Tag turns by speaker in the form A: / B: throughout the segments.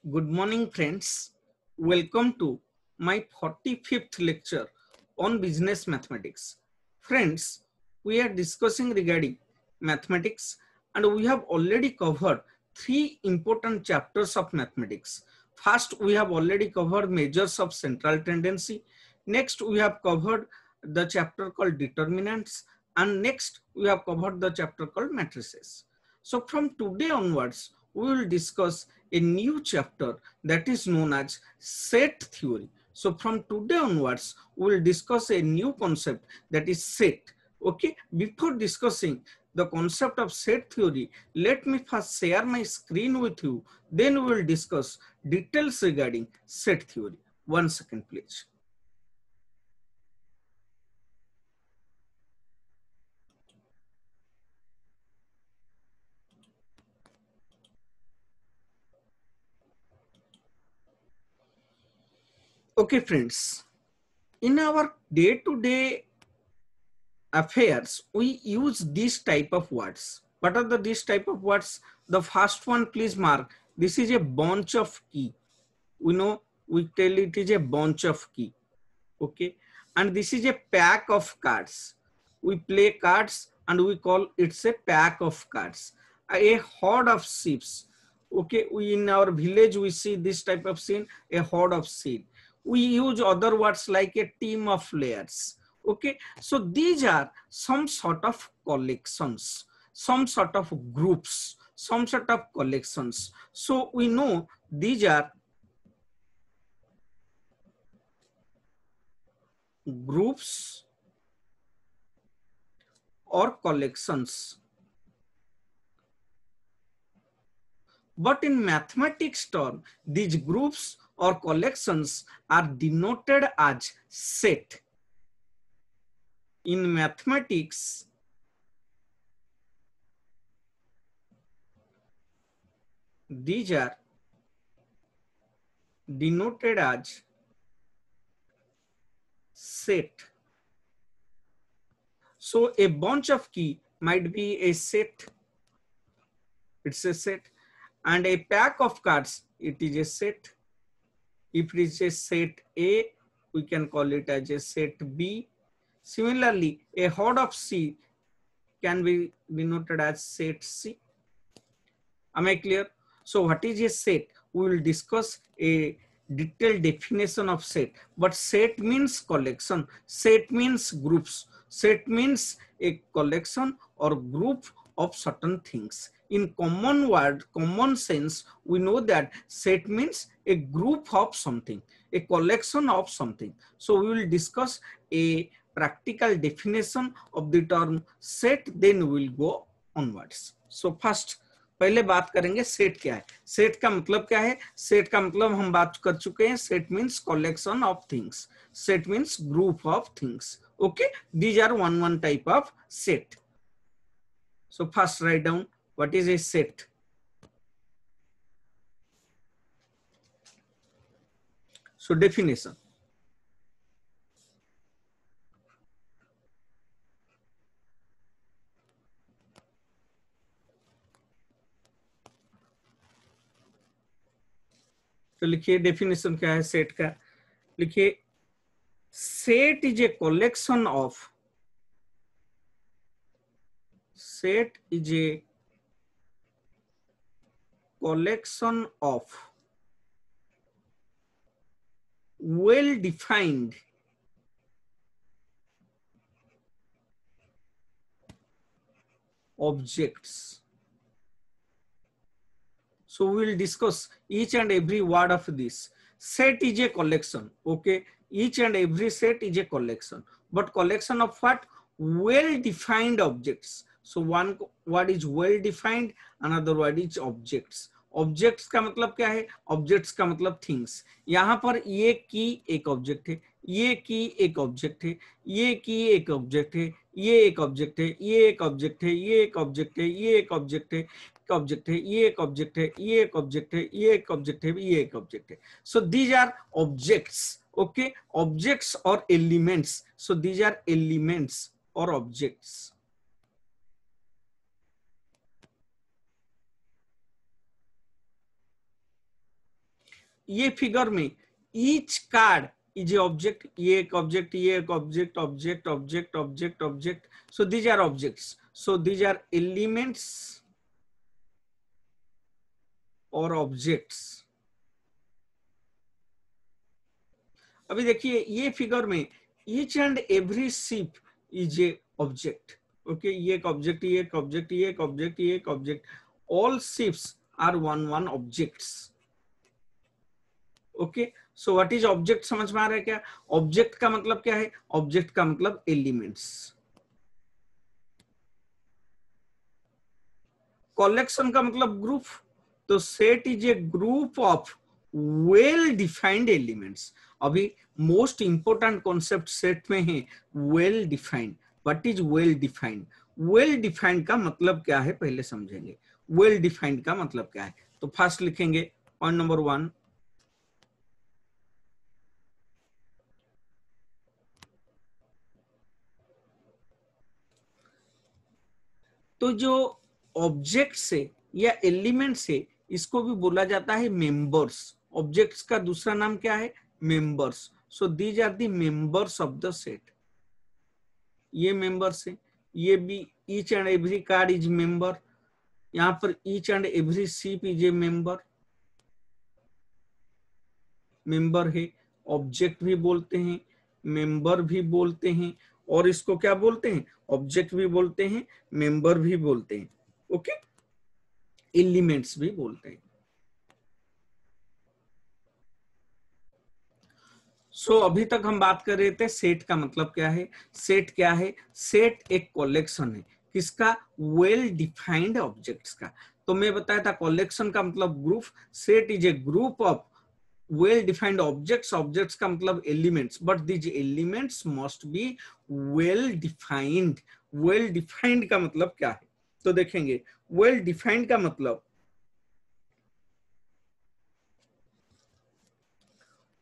A: Good morning, friends. Welcome to my 45th lecture on business mathematics. Friends, we are discussing regarding mathematics and we have already covered three important chapters of mathematics. First, we have already covered measures of central tendency. Next, we have covered the chapter called determinants. And next, we have covered the chapter called matrices. So from today onwards, we will discuss a new chapter that is known as set theory. So from today onwards, we will discuss a new concept that is set. Okay, before discussing the concept of set theory, let me first share my screen with you. Then we will discuss details regarding set theory. 1 second, please. Okay, friends, in our day-to-day affairs, we use this type of words. What are these type of words? The first one, please mark. This is a bunch of key. We know, we tell it is a bunch of key. Okay. And this is a pack of cards. We play cards and we call it's a pack of cards. A horde of sheep. Okay. We in our village, we see this type of scene, a horde of sheep. We use other words like a team of players. Okay, so these are some sort of collections, some sort of groups, some sort of collections. So we know these are groups or collections. But in mathematics term, these groups or collections are denoted as set. In mathematics, these are denoted as set. So a bunch of key might be a set. It's a set. And a pack of cards, it is a set. If it is a set A, we can call it as a set B. Similarly, a horde of C can be denoted as set C. Am I clear? So what is a set? We will discuss a detailed definition of set. But set means collection. Set means groups. Set means a collection or group of certain things. In common word, common sense, we know that set means a group of something, a collection of something. So we will discuss a practical definition of the term set, then we will go onwards. So first, पहले बात करेंगे set क्या है. Set का मतलब क्या है? Set का मतलब हम बात कर चुके हैं. Set means collection of things. Set means group of things. Okay, these are one type of set. So first write down what is a set. So definition. तो लिखिए डेफिनेशन क्या है सेट का. लिखिए set is a collection of, set is a collection of well defined objects. So we will discuss each and every word of this. Set is a collection. Okay, each and every set is a collection, but collection of what? Well defined objects. So one word is well defined, another word is objects. Objects का मतलब क्या है? Objects का मतलब things. यहां पर ये की एक ऑब्जेक्ट है, ये की एक ऑब्जेक्ट है, ये की एक ऑब्जेक्ट है, ये एक ऑब्जेक्ट है, ये एक ऑब्जेक्ट है, ये एक ऑब्जेक्ट है, ये एक ऑब्जेक्ट है, ऑब्जेक्ट है, ये एक ऑब्जेक्ट है, ये एक ऑब्जेक्ट है, ये एक ऑब्जेक्ट है, ये एक ऑब्जेक्ट है. So these are objects. Okay, objects और elements. So these are elements और ऑब्जेक्ट्स. ये फिगर में each card is a object, ये एक ऑब्जेक्ट, ये एक object, object object object object, so these are objects, so these are elements और objects. अभी देखिए ये फिगर में each and every ship is a object, okay, ये एक ऑब्जेक्ट, ये एक ऑब्जेक्ट, ये एक ऑब्जेक्ट, ये एक object, all ships are one one objects. Okay, so what is object, समझ में आ रहा है क्या? ऑब्जेक्ट का मतलब क्या है? ऑब्जेक्ट का मतलब एलिमेंट्स। कलेक्शन का मतलब ग्रुप, तो set is a group of well defined elements. अभी मोस्ट इंपोर्टेंट कॉन्सेप्ट सेट में है well defined. What is well defined? Well defined का मतलब क्या है पहले समझेंगे। वेल डिफाइंड का मतलब क्या है, तो फर्स्ट लिखेंगे पॉइंट नंबर 1, तो जो ऑब्जेक्ट से या एलिमेंट से, इसको भी बोला जाता है मेंबर्स। ऑब्जेक्ट्स का दूसरा नाम क्या है? Members. So these are the members of the set. ये मेंबर्स है, ये भी each and every card is member, यहाँ पर each and every ship is a member, member है। ऑब्जेक्ट भी बोलते हैं, मेंबर भी बोलते हैं, और इसको क्या बोलते हैं? ऑब्जेक्ट भी बोलते हैं, मेंबर भी बोलते हैं, ओके, एलिमेंट्स भी बोलते हैं। सो अभी तक हम बात कर रहे थे सेट का मतलब क्या है। सेट क्या है? सेट एक कलेक्शन है, किसका? वेल डिफाइंड ऑब्जेक्ट्स का। तो मैं बताया था कलेक्शन का मतलब group, set is a group of well defined objects, objects का मतलब elements, but these elements must be well defined. Well defined का मतलब क्या है, तो देखेंगे वेल डिफाइंड का मतलब,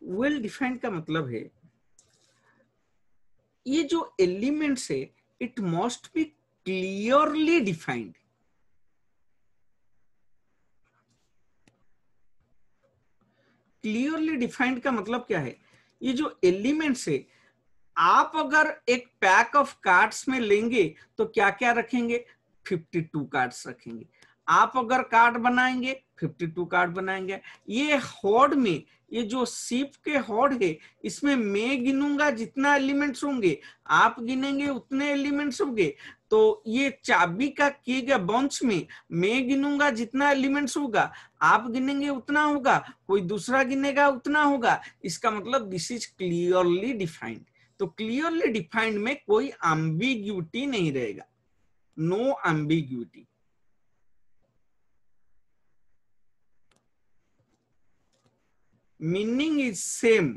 A: वेल डिफाइंड का मतलब है ये जो एलिमेंट्स है it must be clearly defined. Clearly defined का मतलब क्या है? ये जो एलिमेंट्स है, आप अगर एक पैक ऑफ कार्ड्स में लेंगे तो क्या क्या रखेंगे? 52 कार्ड्स रखेंगे। आप अगर कार्ड बनाएंगे 52 कार्ड बनाएंगे। ये हॉर्ड में, ये जो शिप के हॉर्ड है, इसमें मैं गिनूंगा जितना एलिमेंट्स होंगे, आप गिनेंगे उतने एलिमेंट्स होंगे। तो ये चाबी का किए गए बंच में मैं गिनूंगा जितना एलिमेंट्स होगा, आप गिनेंगे उतना होगा, कोई दूसरा गिनेगा उतना होगा। इसका मतलब दिस इज क्लियरली डिफाइंड। तो क्लियरली डिफाइंड में कोई एम्बिग्यूटी नहीं रहेगा, no ambiguity. Meaning is same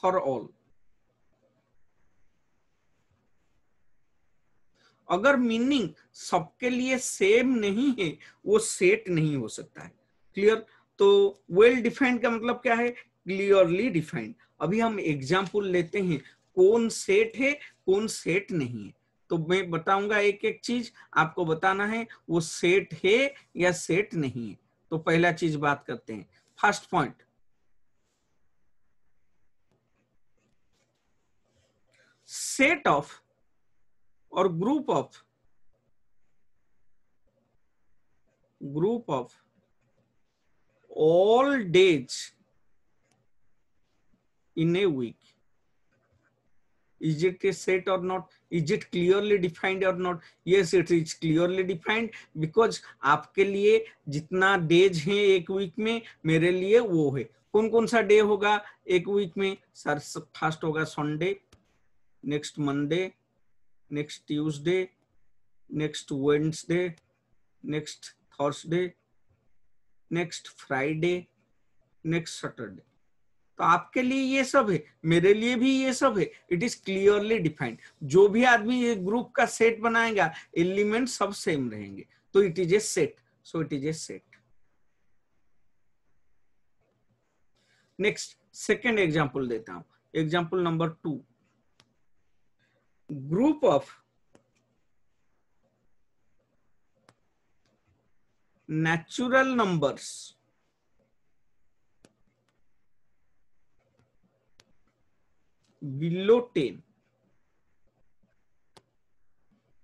A: for all. अगर मीनिंग सबके लिए सेम नहीं है, वो सेट नहीं हो सकता है। क्लियर? तो वेल डिफाइंड का मतलब क्या है? Clearly defined. अभी हम एग्जाम्पल लेते हैं कौन सेट है कौन सेट नहीं है। तो मैं बताऊंगा एक एक चीज, आपको बताना है वो सेट है या सेट नहीं है। तो पहला चीज बात करते हैं, फर्स्ट पॉइंट, सेट ऑफ और group of all days in a week. Is it a set or not? Is it clearly defined or not? Yes, it is clearly defined because आपके लिए जितना डेज है एक वीक में, मेरे लिए वो है। कौन कौन सा डे होगा एक वीक में? सर फर्स्ट होगा Sunday, next Monday, next Tuesday, next Wednesday, next Thursday, next Friday, next Saturday. तो आपके लिए ये सब है, मेरे लिए भी ये सब है। It is clearly defined. जो भी आदमी ये ग्रुप का सेट बनाएगा, एलिमेंट सब सेम रहेंगे, तो it is a set. So it is a set. Next second example देता हूं, example number 2, group of natural numbers below 10,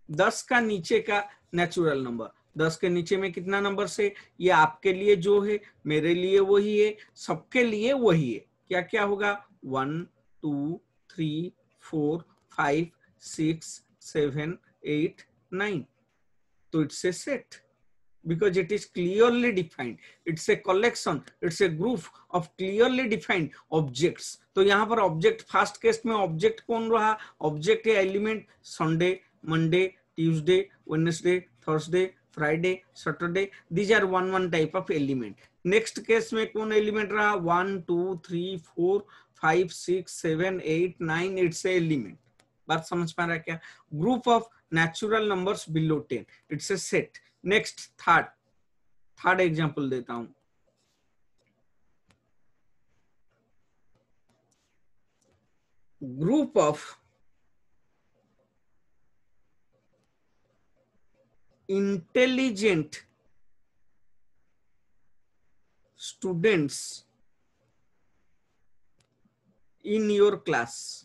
A: 10 का नीचे का नेचुरल नंबर, 10 के नीचे में कितना नंबर से, ये आपके लिए जो है, मेरे लिए वही है, सबके लिए वही है। क्या क्या होगा, 1 2 3 4 5 6 7 8 9, तो it's A set because it is clearly defined. It's a collection, it's a group of clearly defined objects. तो यहाँ पर ऑब्जेक्ट, फर्स्ट केस में ऑब्जेक्ट कौन रहा, ऑब्जेक्ट है element Sunday, Monday, Tuesday, Wednesday, Thursday, Friday, Saturday, these are one one type of element. Next case में कौन element रहा, 1 2 3 4 5 6 7 8 9, इट्स ए एलिमेंट। बात समझ पा रहा है क्या, group of natural numbers below 10, it's a set. Next third example देता हूं, group of intelligent students in your class.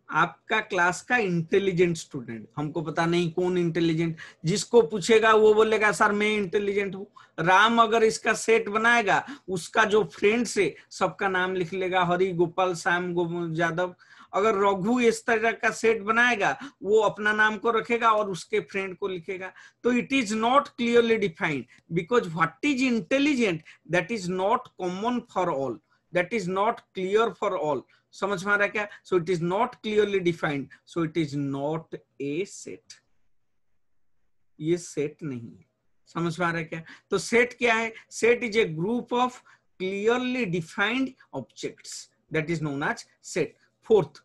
A: आपका क्लास का इंटेलिजेंट स्टूडेंट, हमको पता नहीं कौन इंटेलिजेंट, जिसको पूछेगा वो बोलेगा सर मैं इंटेलिजेंट हूँ। राम अगर इसका सेट बनाएगा, उसका जो फ्रेंड्स है सबका नाम लिख लेगा, हरि, गोपाल, श्याम, यादव। अगर रघु इस तरह का सेट बनाएगा, वो अपना नाम को रखेगा और उसके फ्रेंड को लिखेगा। तो it is not clearly defined, because what is intelligent that is not common for all, that is not clear for all. समझ में आ रहा है क्या, so it is not clearly defined, so it is not a set, ये set नहीं है। समझ में आ रहा है क्या, तो सेट क्या है, set is a group of clearly defined objects, that is known as set. Fourth,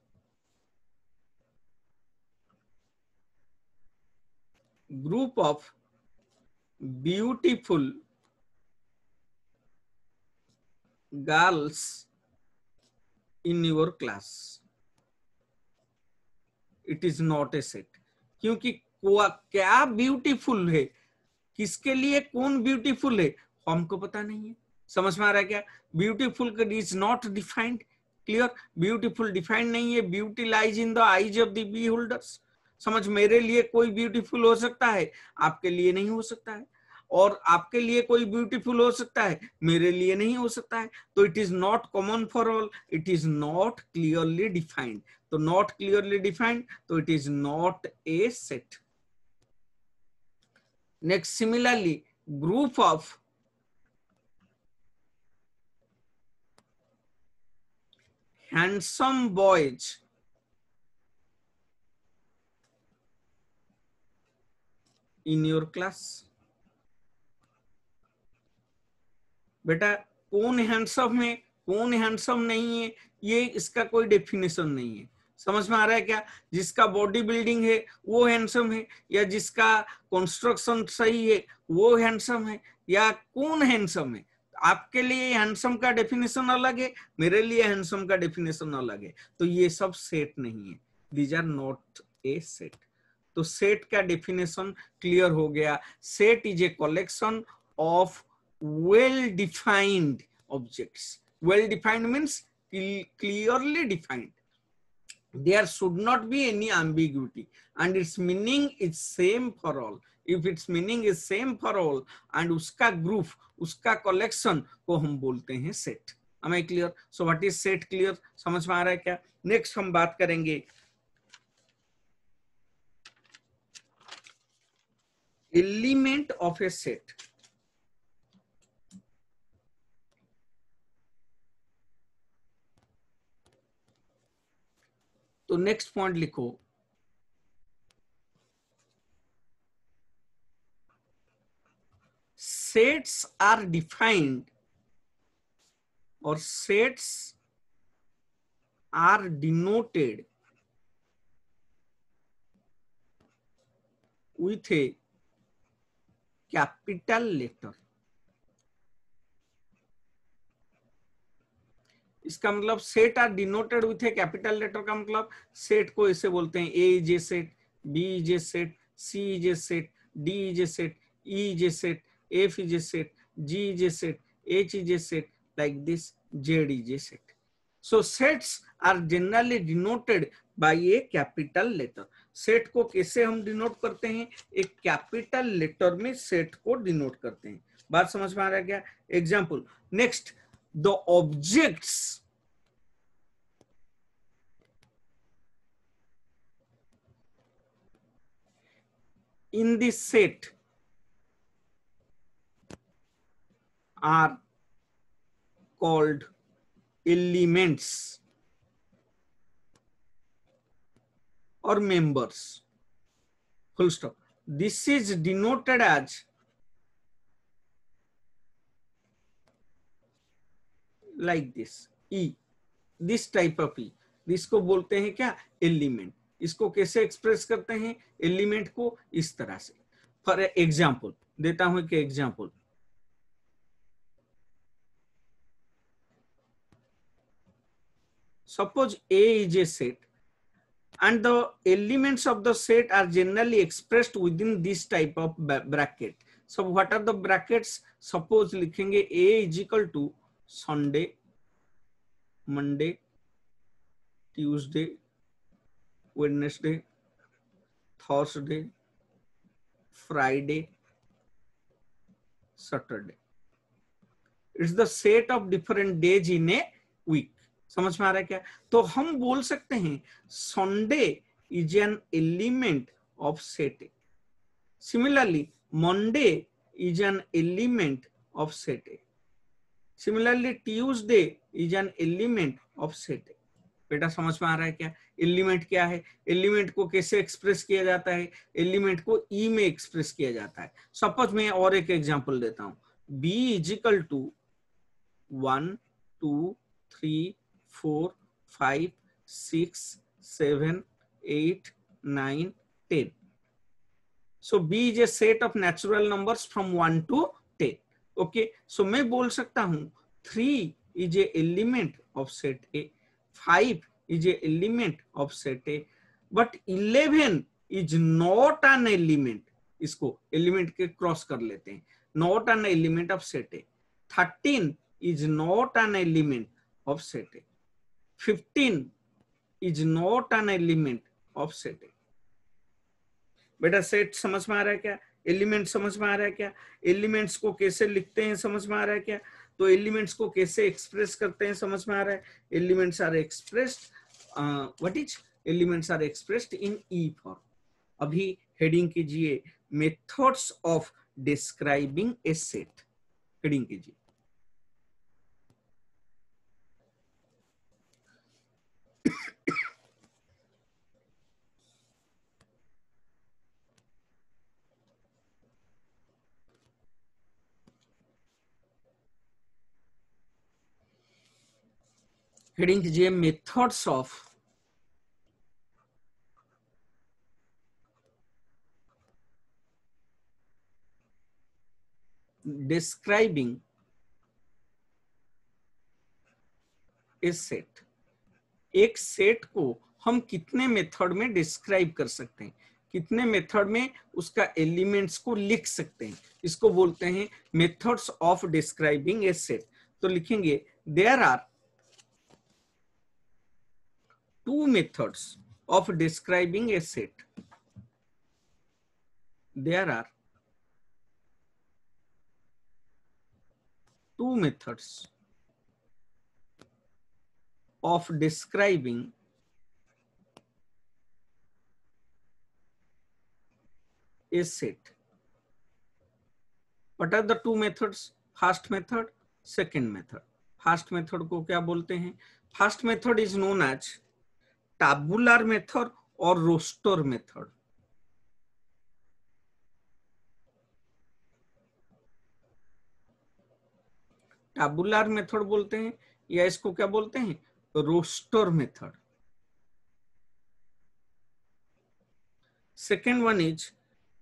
A: group of beautiful girls in your class, it is not a set. क्योंकि क्या ब्यूटीफुल है, किसके लिए कौन ब्यूटीफुल है, हमको पता नहीं है। समझ में आ रहा है क्या, beautiful is not defined, clear, beautiful defined नहीं है। Beauty lies in the eyes of the beholders. समझ, मेरे लिए कोई ब्यूटीफुल हो सकता है, आपके लिए नहीं हो सकता है, और आपके लिए कोई ब्यूटीफुल हो सकता है, मेरे लिए नहीं हो सकता है। तो it is not common for all, it is not clearly defined. तो नॉट क्लियरली डिफाइंड, तो it is not a set. Next, similarly group of handsome boys in your class। बेटा कौन हैंडसम है, कौन हैंडसम नहीं है, ये इसका कोई डेफिनेशन नहीं है। समझ में आ रहा है क्या, जिसका बॉडी बिल्डिंग है वो हैंडसम है, या जिसका कंस्ट्रक्शन सही है वो हैंडसम है, या कौन हैंडसम है। आपके लिए हैंडसम का डेफिनेशन अलग है, मेरे लिए हैंडसम का डेफिनेशन अलग है, तो ये सब सेट नहीं है, these are not a set. तो सेट का डेफिनेशन क्लियर हो गया, set is a collection of well defined objects। well defined means clearly defined, there should not be any ambiguity, and its meaning is same for all। if its meaning is same for all and uska group, uska collection को हम बोलते हैं set। am I clear? so what is set, clear, समझ में आ रहा है क्या। नेक्स्ट हम बात करेंगे एलिमेंट ऑफ ए सेट। तो नेक्स्ट पॉइंट लिखो, सेट्स आर डिफाइंड और sets are denoted with a capital letter. इसका मतलब set are denoted with a capital letter का मतलब सेट को ऐसे बोलते हैं, A is a set, B is a set, C is a set, D is a set, E is a set, F is a set, G is a set, H is a set, like this, Z is a set. So sets are generally denoted by a capital letter. Set को कैसे हम denote करते हैं? एक capital letter में set को denote करते हैं. बात समझ में आ रहा है क्या? Example. Next, the objects in this set are called elements or members. Full stop. This is denoted as like this, E. This type of E. इसको बोलते हैं क्या? एलिमेंट. इसको कैसे एक्सप्रेस करते हैं? एलिमेंट को इस तरह से. फॉर एग्जाम्पल देता हूं कि example, suppose A is a set and the elements of the set are generally expressed within this type of bracket. So what are the brackets? Suppose लिखेंगे A is equal to Sunday, Monday, Tuesday, Wednesday, Thursday, Friday, Saturday. It's the set of different days in a week. समझ में आ रहा है क्या? तो हम बोल सकते हैं Sunday is an element of set A. Similarly Monday is an element of set A. Similarly Tuesday is an element of set ए. बेटा समझ में आ रहा है क्या? एलिमेंट क्या है? एलिमेंट को कैसे एक्सप्रेस किया जाता है? एलिमेंट को ई में एक्सप्रेस किया जाता है. सपोज मैं और एक एग्जांपल देता हूं. B is equal to 1 2 3 4 5 6 7 8 9 10. So B is a set of natural numbers from 1 to 10. Okay, so मैं बोल सकता हूं 3 is a element of set A, 5 is a element of set A, but 11 is not an element. इसको element के cross कर लेते हैं. Not an element of set A. 13 is not an element of set A. 15 is not an element of set A. बेटा set समझ में आ रहा है क्या? एलिमेंट समझ में आ रहा है क्या? एलिमेंट्स को कैसे लिखते हैं समझ में आ रहा है क्या? तो एलिमेंट्स को कैसे एक्सप्रेस करते हैं समझ में आ रहा है? Elements are expressed, what is? Elements are expressed in the form. अभी हेडिंग कीजिए methods of describing a set. Heading कीजिए हेडिंग कीजिए methods of describing a set. एक सेट को हम कितने मेथड में डिस्क्राइब कर सकते हैं, कितने मेथड में उसका एलिमेंट्स को लिख सकते हैं, इसको बोलते हैं methods of describing a set. तो लिखेंगे there are two methods of describing a set. There are two methods of describing a set. What are the two methods? First method, second method. First method को क्या बोलते हैं? First method is known as tabular method or roster method. tabular method बोलते हैं या इसको क्या बोलते हैं? roster method. Second one is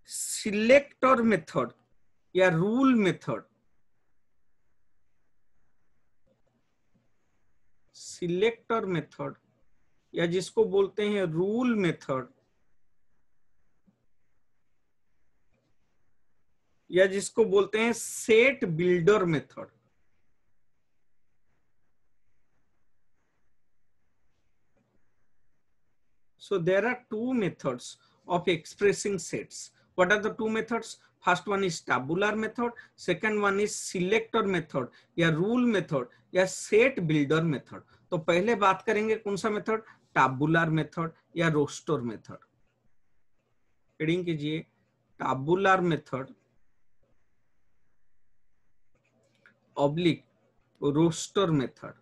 A: selector method या rule method. selector method या जिसको बोलते हैं रूल मेथड या जिसको बोलते हैं set builder method. So there are two methods of expressing sets. What are the two methods? First one is tabular method, second one is selector method या rule method या set builder method. तो पहले बात करेंगे कौन सा method, tabular method या roster method। Reading कीजिए, tabular method oblique roster method।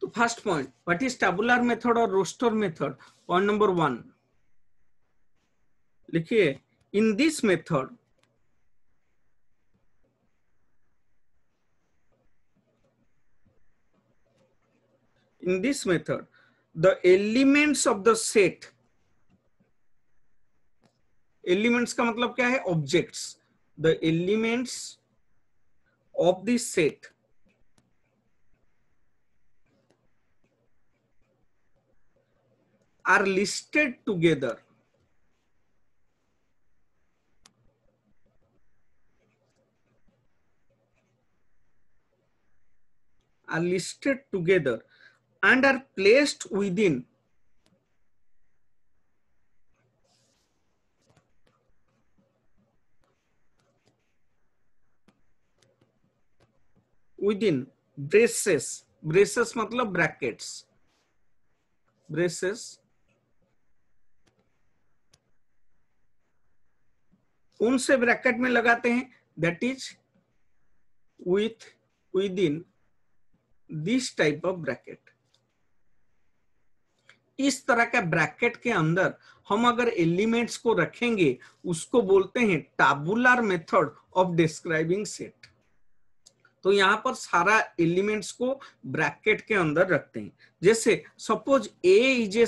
A: तो first point, what is tabular method और रोस्टर मेथड। पॉइंट नंबर 1 लिखिए, in this method the elements of the set, elements का मतलब क्या है, objects, the elements of the set are listed together and are placed within braces, braces मतलब brackets, braces कौन से bracket में लगाते हैं, that is within this type of bracket. इस तरह का ब्रैकेट के अंदर हम अगर एलिमेंट्स को रखेंगे उसको बोलते हैं tabular method of describing set. तो यहां पर सारा एलिमेंट्स को ब्रैकेट के अंदर रखते हैं। जैसे suppose A is a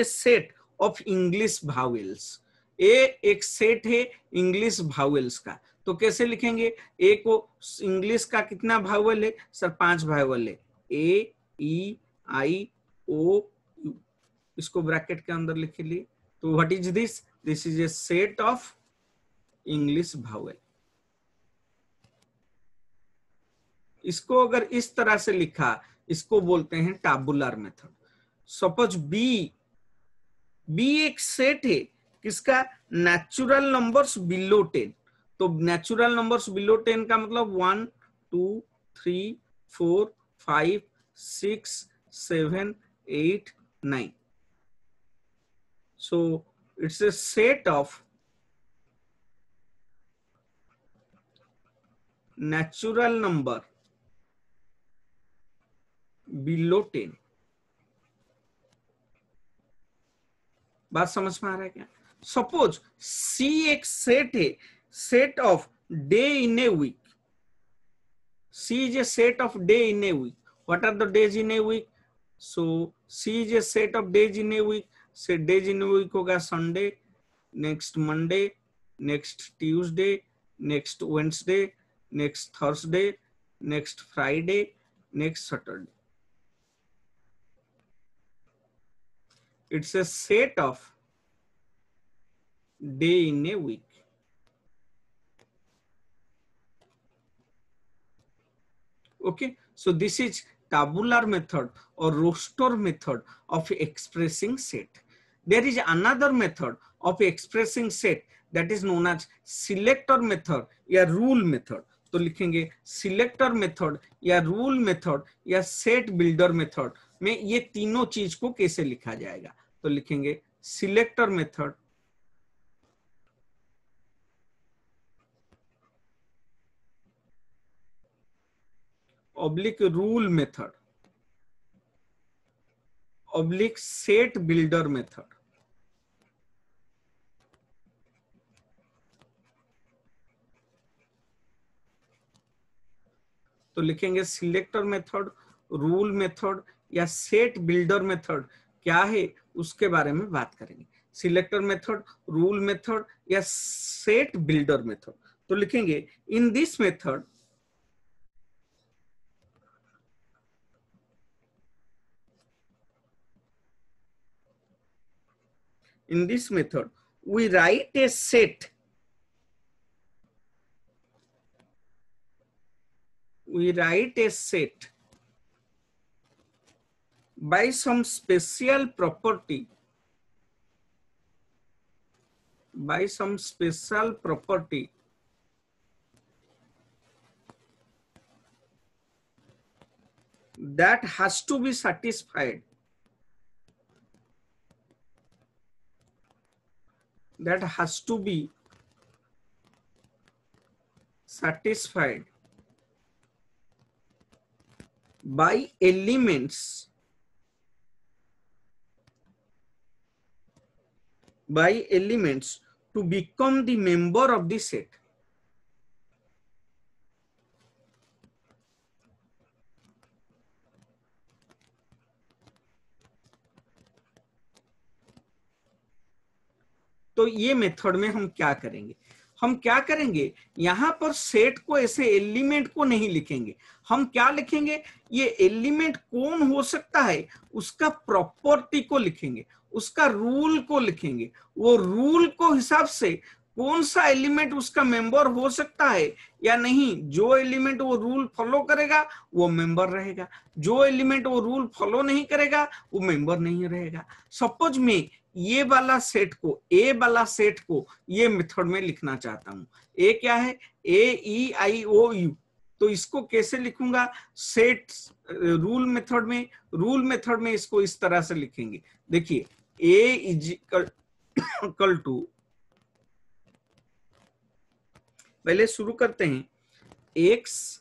A: set of English vowels. A एक सेट है इंग्लिश भावेल्स का, तो कैसे लिखेंगे, ए को इंग्लिश का कितना भावेल है सर, 5 भावेल है, ए ई आई ओ यू, इसको ब्रैकेट के अंदर लिख लिए। तो what is this, this is a set of English vowel. इसको अगर इस तरह से लिखा, इसको बोलते हैं टैबुलर मेथड। सपोज बी एक सेट है किसका, नेचुरल नंबर्स बिलो 10। तो नेचुरल नंबर्स बिलो 10 का मतलब 1 2 3 4 5 6 7 8 9। so it's a set of natural number below 10। बात समझ में आ रहा है क्या। सपोज सी एक सेट है, set of day in a week. C is a set of day in a week. What are the days in a week, so C is a set of days in a week. से days in a week होगा Sunday, next Monday, next Tuesday, next Wednesday, next Thursday, next Friday, next Saturday. It's a set of day in a week. Okay, so this is tabular method or roster method of expressing set. There is another method of expressing set that is known as selector method या rule method. तो लिखेंगे selector method या rule method या set builder method में ये तीनों चीज को कैसे लिखा जाएगा। तो लिखेंगे selector method oblique rule method oblique set builder method. तो लिखेंगे सिलेक्टर मेथड, रूल मेथड या सेट बिल्डर मेथड क्या है उसके बारे में बात करेंगे। सिलेक्टर मेथड, रूल मेथड या सेट बिल्डर मेथड। तो लिखेंगे in this method in this method, we write a set. We write a set by some special property. By some special property that has to be satisfied. That has to be satisfied by elements, to become the member of the set. तो ये method में हम क्या करेंगे, यहां पर set को ऐसे एलिमेंट को नहीं लिखेंगे, हम क्या लिखेंगे, ये एलिमेंट कौन हो सकता है उसका प्रॉपर्टी को लिखेंगे, उसका रूल को लिखेंगे, वो रूल को हिसाब से कौन सा एलिमेंट उसका मेंबर हो सकता है या नहीं, जो एलिमेंट वो रूल फॉलो करेगा वो मेंबर रहेगा, जो एलिमेंट वो रूल फॉलो नहीं करेगा वो मेंबर नहीं रहेगा। सपोज में ये वाला सेट को, ए वाला सेट को ये मेथड में लिखना चाहता हूं, ए क्या है, AEIOU, तो इसको कैसे लिखूंगा, सेट रूल मेथड में इसको इस तरह से लिखेंगे। देखिए A इज इक्वल टू, पहले शुरू करते हैं, X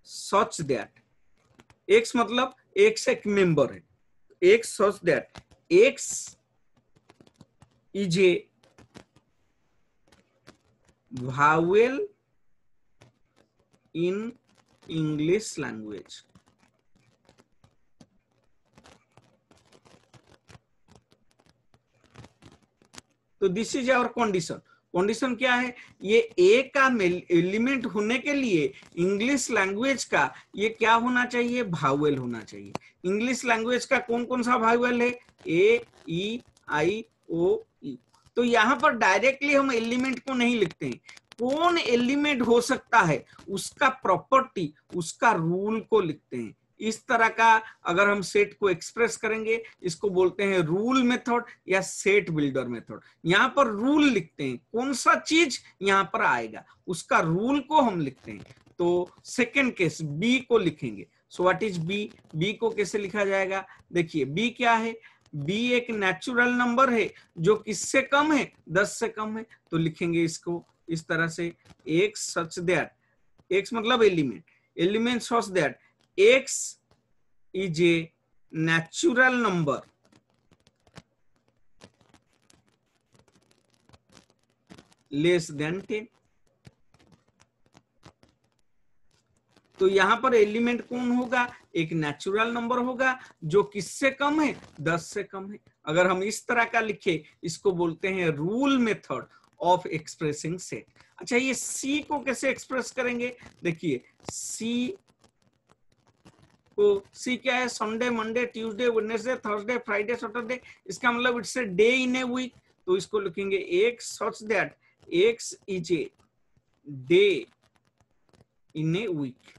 A: सच दैट, X मतलब X एक मेंबर है, X such that X is a vowel in English language. तो this is our condition. Condition क्या है, ये ए का एलिमेंट होने के लिए इंग्लिश लैंग्वेज का ये क्या होना चाहिए, भावेल होना चाहिए। इंग्लिश लैंग्वेज का कौन कौन सा भावेल है, AEIOU। तो यहां पर डायरेक्टली हम एलिमेंट को नहीं लिखते हैं, कौन एलिमेंट हो सकता है उसका प्रॉपर्टी, उसका रूल को लिखते हैं। इस तरह का अगर हम सेट को एक्सप्रेस करेंगे, इसको बोलते हैं रूल मेथड या सेट बिल्डर मेथड। यहां पर रूल लिखते हैं, कौन सा चीज यहां पर आएगा उसका रूल को हम लिखते हैं। तो सेकेंड केस बी को लिखेंगे। So what is B, B को कैसे लिखा जाएगा, देखिए बी क्या है, बी एक नेचुरल नंबर है जो किससे कम है, 10 से कम है। तो लिखेंगे इसको इस तरह से, एक्स सच दैट, एक्स मतलब element such that x is a natural number less than 10। तो यहां पर एलिमेंट कौन होगा, एक नेचुरल नंबर होगा जो किससे कम है, 10 से कम है। अगर हम इस तरह का लिखे, इसको बोलते हैं rule method of expressing set. अच्छा, ये सी को कैसे एक्सप्रेस करेंगे, देखिए सी को, सी क्या है, Sunday, Monday, Tuesday, Wednesday, Thursday, Friday, Saturday, इसका मतलब it's a day in a week. तो इसको लिखेंगे X such that x is a day in a week.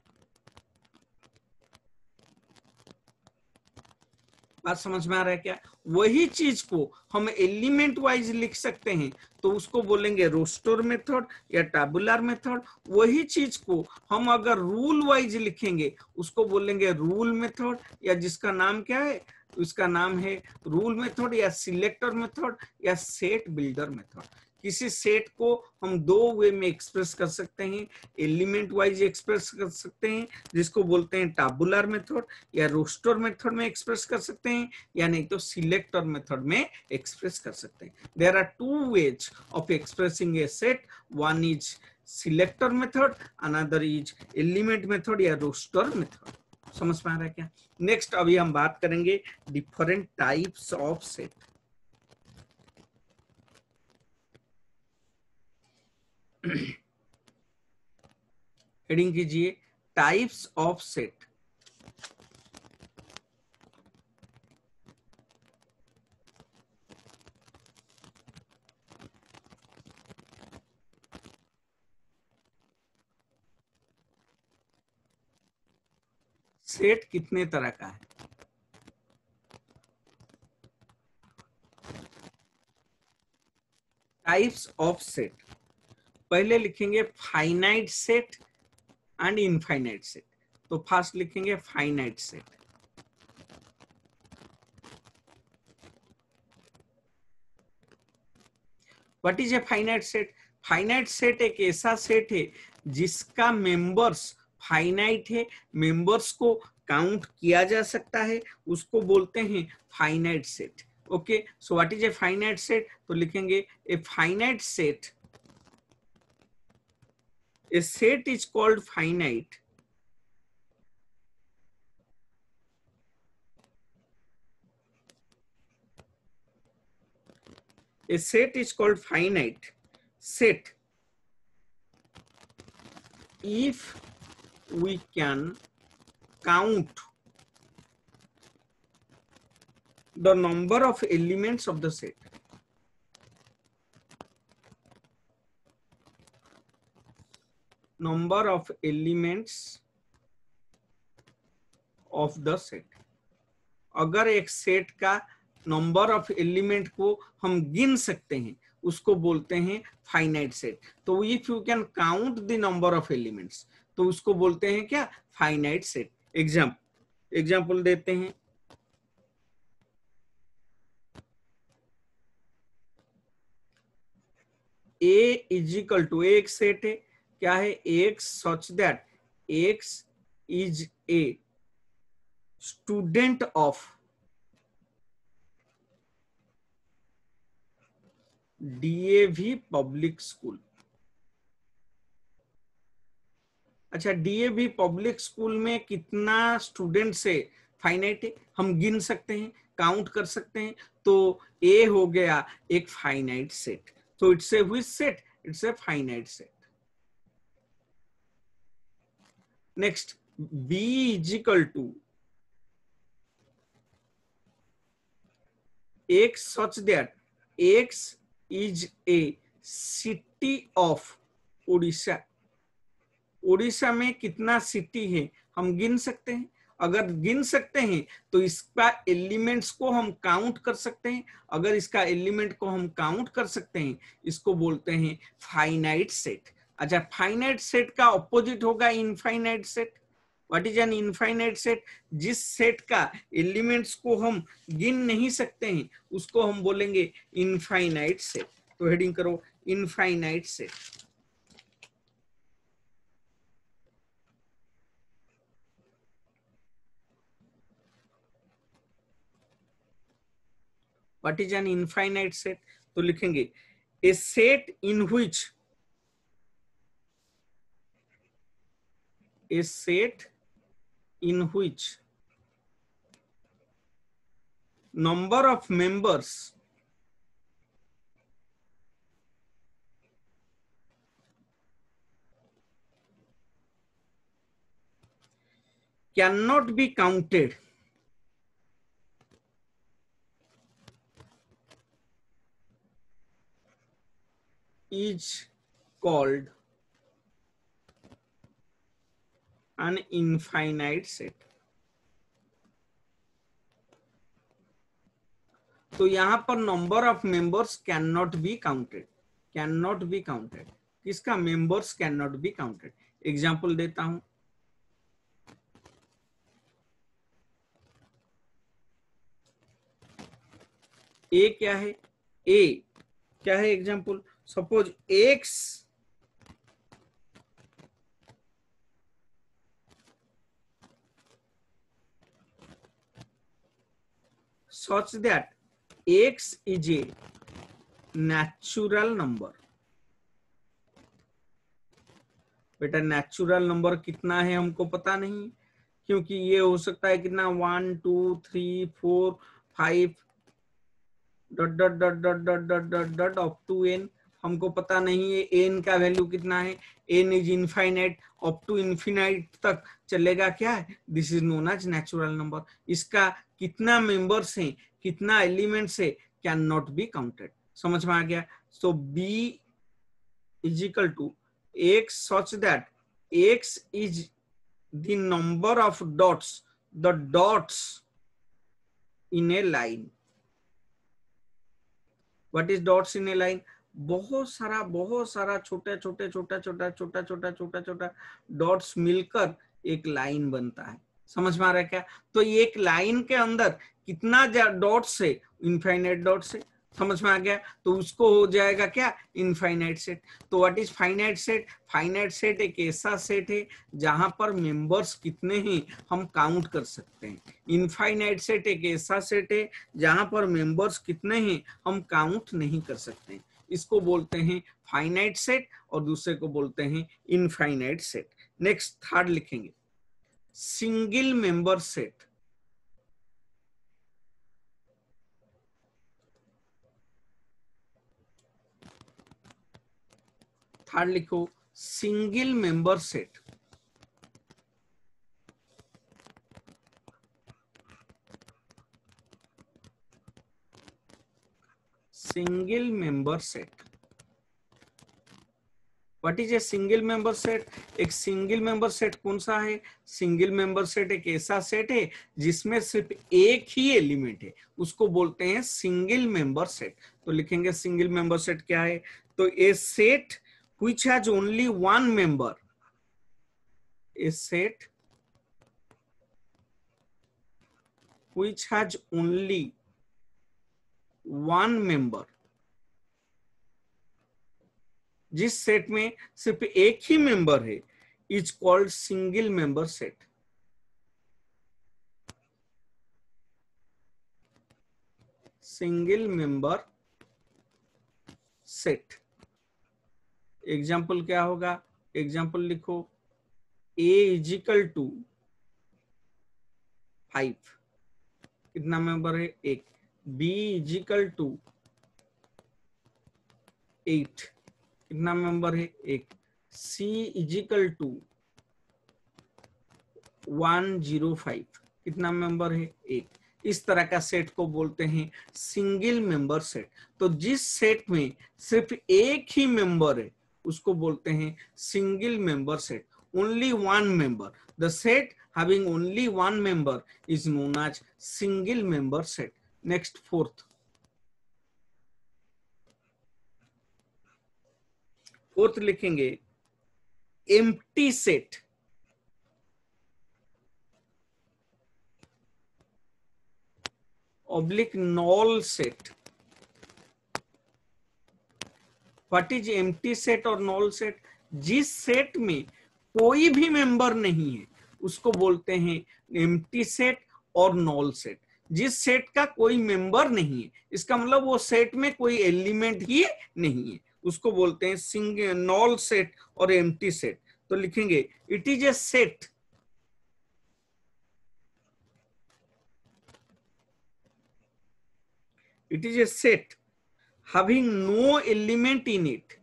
A: बात समझ में आ रहा है क्या, वही चीज को हम एलिमेंट वाइज लिख सकते हैं, तो उसको बोलेंगे रोस्टर मेथड या टैबुलर मेथड। वही चीज को हम अगर रूल वाइज लिखेंगे, उसको बोलेंगे रूल मेथड, या जिसका नाम क्या है, उसका नाम है रूल मेथड या सिलेक्टर मेथड या सेट बिल्डर मेथड। किसी सेट को हम दो वे में एक्सप्रेस कर सकते हैं, एलिमेंट वाइज एक्सप्रेस कर सकते हैं जिसको बोलते हैं टैबुलर मेथड, या रोस्टर मेथड में एक्सप्रेस कर सकते हैं, या नहीं तो सिलेक्टर मेथड में एक्सप्रेस कर सकते हैं। There are two ways of expressing a set, one is selector method, another is element method या रोस्टर मेथड। समझ में आ रहा है क्या। नेक्स्ट अभी हम बात करेंगे different types of set. Heading कीजिए टाइप्स ऑफ सेट। सेट कितने तरह का है? टाइप्स ऑफ सेट, पहले लिखेंगे finite set and infinite set. तो फर्स्ट लिखेंगे finite set. What is a finite set? Finite set एक ऐसा सेट है जिसका मेंबर्स फाइनाइट है, मेंबर्स को काउंट किया जा सकता है, उसको बोलते हैं finite set. Okay, so what is a finite set? तो लिखेंगे ए finite set, a set is called finite a set is called finite set if we can count the number of elements of the set. Number of elements of the set. अगर एक set का number of element को हम गिन सकते हैं उसको बोलते हैं फाइनाइट सेट। तो if you can count the number of elements तो उसको बोलते हैं क्या? Finite set. एग्जाम्पल देते हैं। ए इज इक्वल टू, एक सेट है, क्या है? X such that x is a student of DAV public school. अच्छा, डीएवी पब्लिक स्कूल में कितना स्टूडेंट्स है? फाइनाइट है, हम गिन सकते हैं, काउंट कर सकते हैं, तो ए हो गया एक फाइनाइट सेट। तो it's a which set? It's a finite set. Next, B is equal to x such that x is a city of Orissa. Orissa में कितना सिटी है हम गिन सकते हैं। अगर गिन सकते हैं तो इसका एलिमेंट्स को हम काउंट कर सकते हैं। अगर इसका एलिमेंट को हम काउंट कर सकते हैं इसको बोलते हैं फाइनाइट सेट। अच्छा, फाइनाइट सेट का ऑपोजिट होगा infinite set. What is an infinite set? जिस सेट का एलिमेंट्स को हम गिन नहीं सकते हैं उसको हम बोलेंगे इनफाइनाइट सेट। तो हेडिंग करो infinite set. What is an infinite set? तो लिखेंगे a set in which number of members cannot be counted is called an infinite set। तो यहां पर number of members can not be counted. किसका? Members can not be counted. Example देता हूं। A क्या है? ए क्या है? Example, suppose x such that x is a natural number। बेटा नेचुरल नंबर कितना है हमको पता नहीं, क्योंकि ये हो सकता है कितना 1 2 3 4 5 dot dot dot dot dot dot dot dot up to N. हमको पता नहीं है एन का वैल्यू कितना है। N is infinite, up to infinite तक चलेगा। क्या है? This is known as natural number. इसका कितना मेंबर्स हैं, कितना एलिमेंट्स है, कैन नॉट बी काउंटेड। समझ में आ गया? So B is equal to x such that x is the number of dots, the dots in a line. What is dots in a line? बहुत सारा छोटा छोटा डॉट्स मिलकर एक लाइन बनता है। समझ में आ रहा है क्या? तो ये एक लाइन के अंदर कितना डॉट्स है? इनफाइनाइट डॉट्स है। समझ में आ गया? तो उसको हो जाएगा क्या? Infinite set. तो what is finite set? Finite set एक ऐसा सेट है जहां पर मेंबर्स कितने हैं हम काउंट कर सकते हैं। इनफाइनाइट सेट एक ऐसा सेट है जहां पर मेंबर्स कितने हैं हम काउंट नहीं कर सकते। इसको बोलते हैं फाइनाइट सेट और दूसरे को बोलते हैं इनफाइनाइट सेट। नेक्स्ट थर्ड लिखेंगे, सिंगल मेंबर सेट। थर्ड लिखो, single member set. Single member set. What is a single member set? एक सिंगल मेंबर सेट कौन सा है? सिंगल मेंबर सेट एक ऐसा सेट है जिसमें सिर्फ एक ही एलिमेंट है, उसको बोलते हैं सिंगल मेंबर सेट। तो लिखेंगे सिंगल मेंबर सेट क्या है? तो ए set which has only one member, a set which has only one member, जिस सेट में सिर्फ एक ही मेंबर है, is called single member set. Single member set. Example क्या होगा? एग्जाम्पल लिखो, a इज इक्वल टू 5, कितना मेंबर है? एक। b इज इक्वल टू 8, कितना मेंबर है? एक। c इज इक्वल टू 105, कितना मेंबर है? एक। इस तरह का सेट को बोलते हैं सिंगल मेंबर सेट। तो जिस सेट में सिर्फ एक ही मेंबर है उसको बोलते हैं single member set. Only one member, the set having only one member is known as single member set. Next, fourth लिखेंगे empty set। oblique null set। What is empty set और knoll set? जिस set में कोई भी member नहीं है उसको बोलते हैं एम्प्टी सेट और नॉल सेट। जिस सेट का कोई मेंबर नहीं है, इसका मतलब वो सेट में कोई एलिमेंट ही नहीं है, उसको बोलते हैं सिंगल नॉल सेट और एम्प्टी सेट। तो लिखेंगे it is a set having no element in it,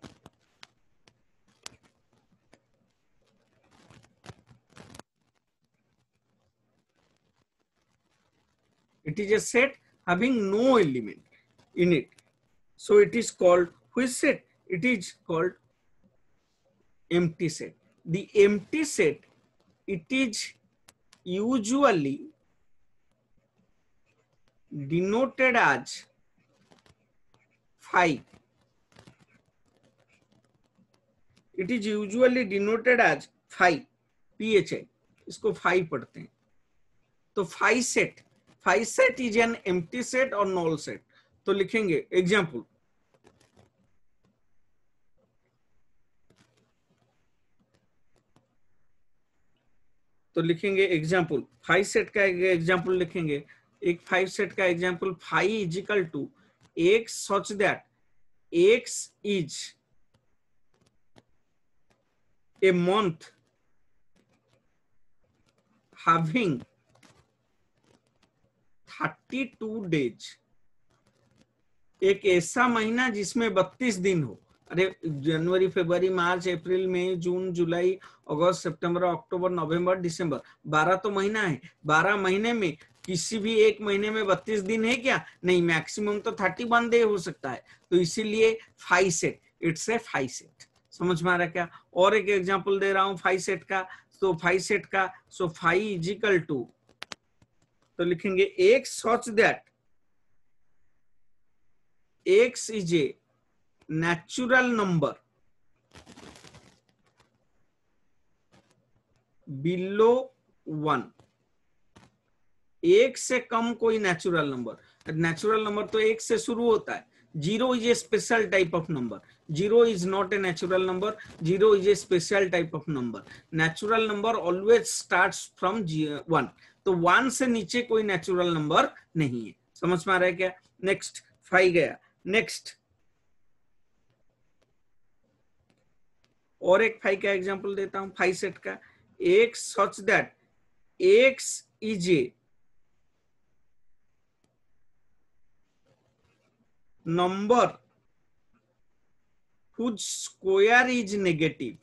A: it is a set having no element in it, so it is called which set? It is called empty set. The empty set, it is usually denoted as phi. It is usually denoted as phi, phi, इसको phi पढ़ते हैं। तो phi set is an empty set or null set। तो लिखेंगे example, तो लिखेंगे example phi set का example लिखेंगे। एक phi सेट का example, phi is equal to x such that x is a month having 32 days। एक ऐसा महीना जिसमें 32 दिन हो। अरे जनवरी, फरवरी, मार्च, अप्रैल, मई, जून, जुलाई, अगस्त, सितंबर, अक्टूबर, नवंबर, दिसंबर, 12 तो महीना है। 12 महीने में किसी भी एक महीने में 32 दिन है क्या? नहीं, मैक्सिमम तो 31 डे हो सकता है। तो इसीलिए phi set, it's a phi set। समझ में आ रहा है क्या? और एक एग्जांपल दे रहा हूं 5 सेट का, तो 5 सेट का, सो 5 इज इक्वल टू, तो लिखेंगे x such that x is a natural number below 1। एक से कम कोई नेचुरल नंबर तो एक से शुरू होता है। Zero is a special type of number, zero is not a natural number, zero is a special type of number. Natural number always starts from 1, तो 1 से नीचे कोई नेचुरल नंबर नहीं है। समझ में आ रहा है क्या? नेक्स्ट 5 गया। नेक्स्ट और एक 5 का एग्जांपल देता हूं, 5 सेट का। एक सच that x is a number whose square is negative।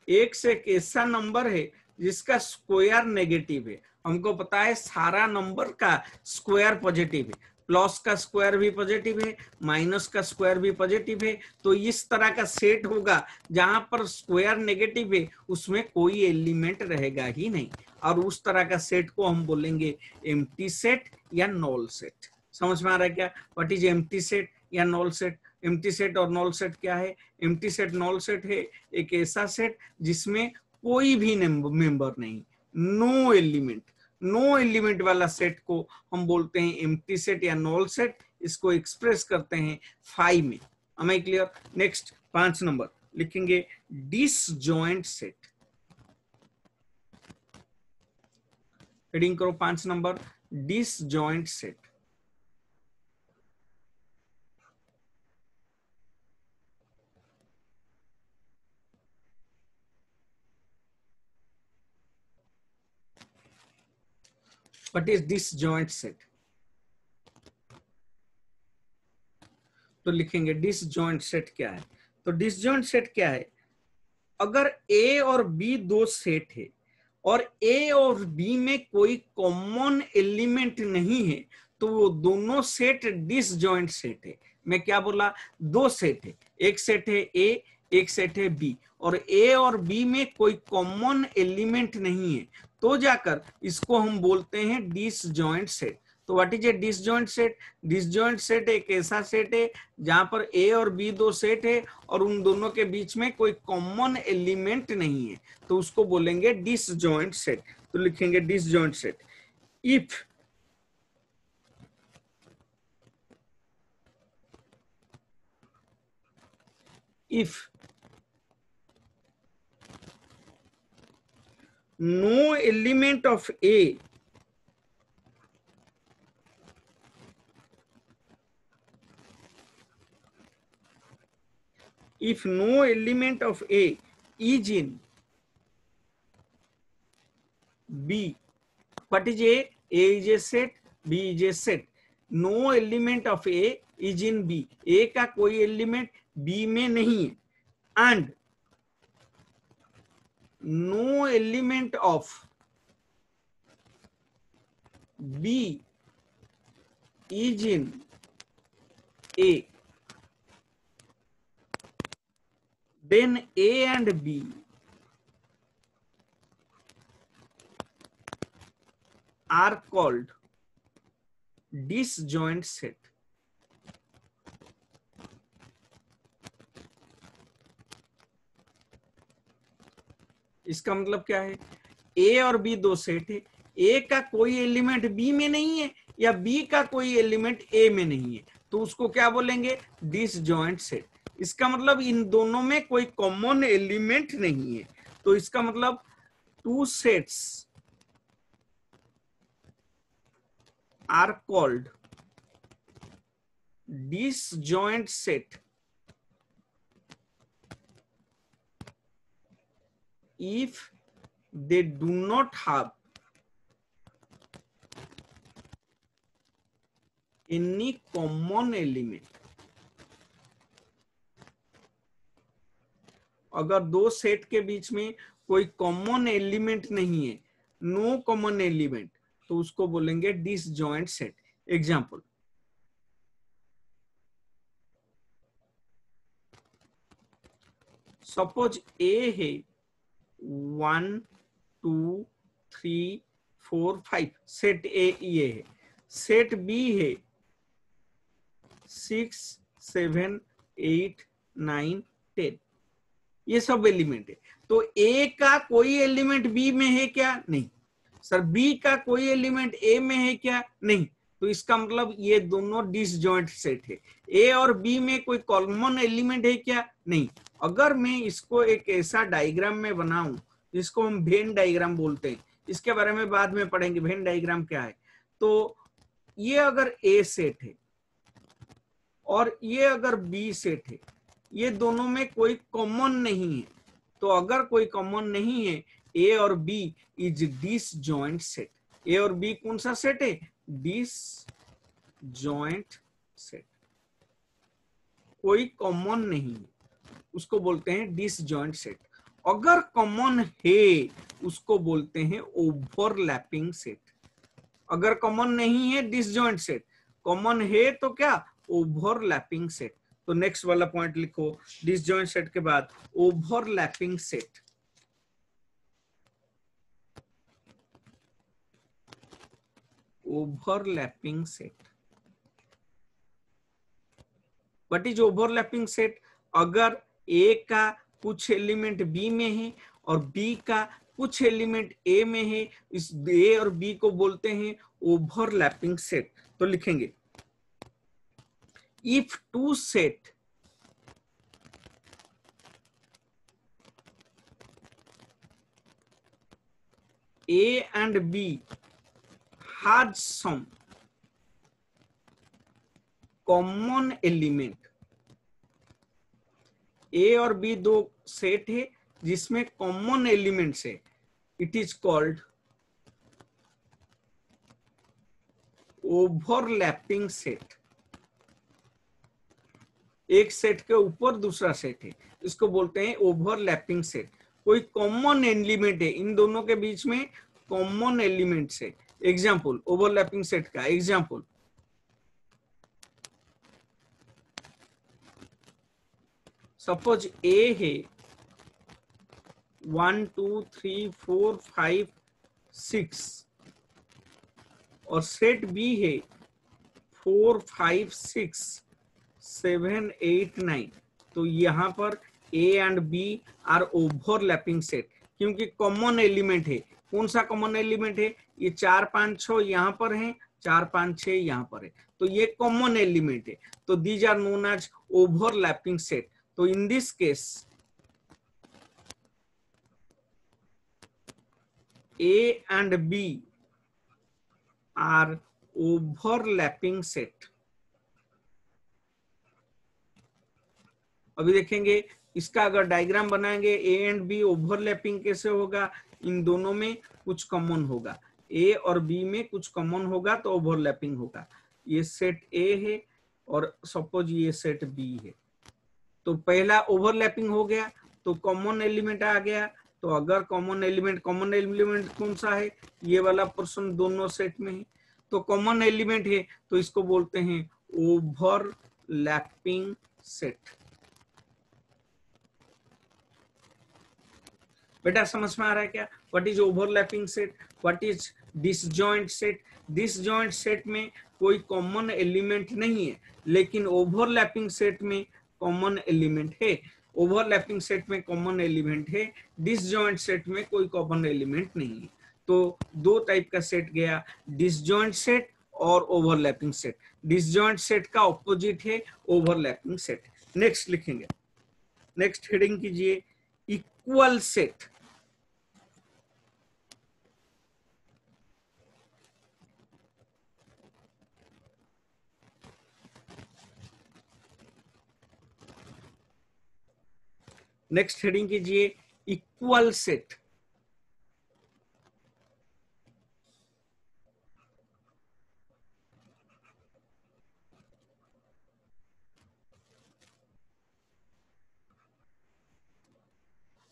A: x एक ऐसा नंबर है जिसका स्क्वायर नेगेटिव है। हमको पता है सारा नंबर का स्क्वायर पॉजिटिव है, प्लस का स्क्वायर भी पॉजिटिव है, माइनस का स्क्वायर भी पॉजिटिव है। तो इस तरह का सेट होगा जहां पर स्क्वायर नेगेटिव है, उसमें कोई एलिमेंट रहेगा ही नहीं, और उस तरह का सेट को हम बोलेंगे एम्प्टी सेट या नॉल सेट। समझ में आ रहा है क्या? व्हाट इज एम्प्टी सेट या नॉल सेट? एम्प्टी सेट और नॉल सेट क्या है? एम्प्टी सेट नॉल सेट है एक ऐसा सेट जिसमें कोई भी मेंबर नहीं, नो एलिमेंट, नो एलिमेंट वाला सेट को हम बोलते हैं एम्प्टी सेट या नॉल सेट। इसको एक्सप्रेस करते हैं 5 में। am I clear? Next 5 number लिखेंगे डिसजॉइंट सेट। हेडिंग करो 5 number disjoint set. What is disjoint set? तो लिखेंगे डिसजॉइंट सेट क्या है। तो डिसजॉइंट सेट क्या है? अगर A और B दो सेट है और A और B में कोई कॉमन एलिमेंट नहीं है, तो वो दोनों सेट डिसजॉइंट सेट है। मैं क्या बोला? दो सेट है, एक सेट है A, एक सेट है B, और A और B में कोई कॉमन एलिमेंट नहीं है, तो जाकर इसको हम बोलते हैं डिसजॉइंट सेट। तो what is a disjoint set? Disjoint set एक ऐसा सेट है जहां पर A और B दो सेट है और उन दोनों के बीच में कोई कॉमन एलिमेंट नहीं है, तो उसको बोलेंगे डिसजॉइंट सेट। तो लिखेंगे disjoint set. If no element of A if no element of A is in B, what is A? A is a set, B is a set. No element of A is in B, A का कोई element B में नहीं है, and no element of B is in A, then A and B are called disjoint set। इसका मतलब क्या है? A और B दो सेट है, A का कोई एलिमेंट B में नहीं है या B का कोई एलिमेंट A में नहीं है, तो उसको क्या बोलेंगे? Disjoint set. इसका मतलब इन दोनों में कोई कॉमन एलिमेंट नहीं है, तो इसका मतलब two sets are called disjoint set if they do not have any common element। अगर दो सेट के बीच में कोई कॉमन एलिमेंट नहीं है, नो कॉमन एलिमेंट, तो उसको बोलेंगे डिसजॉइंट सेट। एग्जांपल सपोज ए है 1 2 3 4 5, सेट ए ये है। सेट बी है 6 7 8 9 10, ये सब एलिमेंट है। तो ए का कोई एलिमेंट बी में है क्या? नहीं। सर बी का कोई एलिमेंट ए में है क्या? नहीं। तो इसका मतलब ये दोनों डिसजॉइंट सेट है। ए और बी में कोई कॉमन एलिमेंट है क्या? नहीं। अगर मैं इसको एक ऐसा डायग्राम में बनाऊं जिसको हम वेन डायग्राम बोलते हैं, इसके बारे में बाद में पढ़ेंगे वेन डायग्राम क्या है। तो ये अगर ए सेट है और ये अगर बी सेट है, ये दोनों में कोई कॉमन नहीं है। तो अगर कोई कॉमन नहीं है, ए और बी इज डिसजॉइंट सेट। ए और बी कौन सा सेट है? Disjoint set. कोई कॉमन नहीं है, उसको बोलते हैं डिसजॉइंट सेट। अगर कॉमन है, उसको बोलते हैं ओवरलैपिंग सेट। अगर कॉमन नहीं है, डिसजॉइंट सेट। कॉमन है तो क्या? Overlapping set. तो नेक्स्ट वाला पॉइंट लिखो, डिसजॉइंट सेट के बाद overlapping set. Overlapping set. What is overlapping set? अगर ए का कुछ एलिमेंट बी में है और बी का कुछ एलिमेंट ए में है, इस ए और बी को बोलते हैं ओवरलैपिंग सेट। तो लिखेंगे if two set A and B has some common element। A और B दो सेट है जिसमें कॉमन एलिमेंट्स है, it is called overlapping set. एक सेट के ऊपर दूसरा सेट है, इसको बोलते हैं ओवरलैपिंग सेट। कोई कॉमन एलिमेंट है, इन दोनों के बीच में कॉमन एलिमेंट्स है। एग्जाम्पल ओवरलैपिंग सेट का एग्जाम्पल, सपोज ए है 1 2 3 4 5 6 और सेट बी है 4 5 6 7 8 9। तो यहां पर A and B are overlapping set, क्योंकि कॉमन एलिमेंट है। कौन सा कॉमन एलिमेंट है? ये 4 5 6 यहां पर है, 4 5 6 यहां पर है, तो ये कॉमन एलिमेंट है। तो these are known as overlapping set. तो in this case A and B are overlapping set. अभी देखेंगे इसका अगर डायग्राम बनाएंगे, ए एंड बी ओवरलैपिंग कैसे होगा? इन दोनों में कुछ कॉमन होगा, ए और बी में कुछ कॉमन होगा तो ओवरलैपिंग होगा। ये सेट ए है और सपोज ये सेट बी है, तो पहला ओवरलैपिंग हो गया तो कॉमन एलिमेंट आ गया। तो अगर कॉमन एलिमेंट कौन सा है? ये वाला पोर्शन दोनों सेट में है, तो कॉमन एलिमेंट है, तो इसको बोलते हैं ओवरलैपिंग सेट। बेटा समझ में आ रहा है क्या? What is overlapping set, what is disjoint set? Disjoint set में कोई कॉमन एलिमेंट नहीं है, लेकिन ओवरलैपिंग सेट में कॉमन एलिमेंट है। ओवरलैपिंग सेट में कॉमन एलिमेंट है, डिसजॉइंट सेट में कोई कॉमन एलिमेंट नहीं है। तो दो टाइप का सेट गया, डिसजॉइंट सेट और ओवरलैपिंग सेट। डिसजॉइंट सेट का ऑपोजिट है ओवरलैपिंग सेट। नेक्स्ट लिखेंगे, नेक्स्ट हेडिंग कीजिए इक्वल सेट। नेक्स्ट हेडिंग कीजिए इक्वल सेट।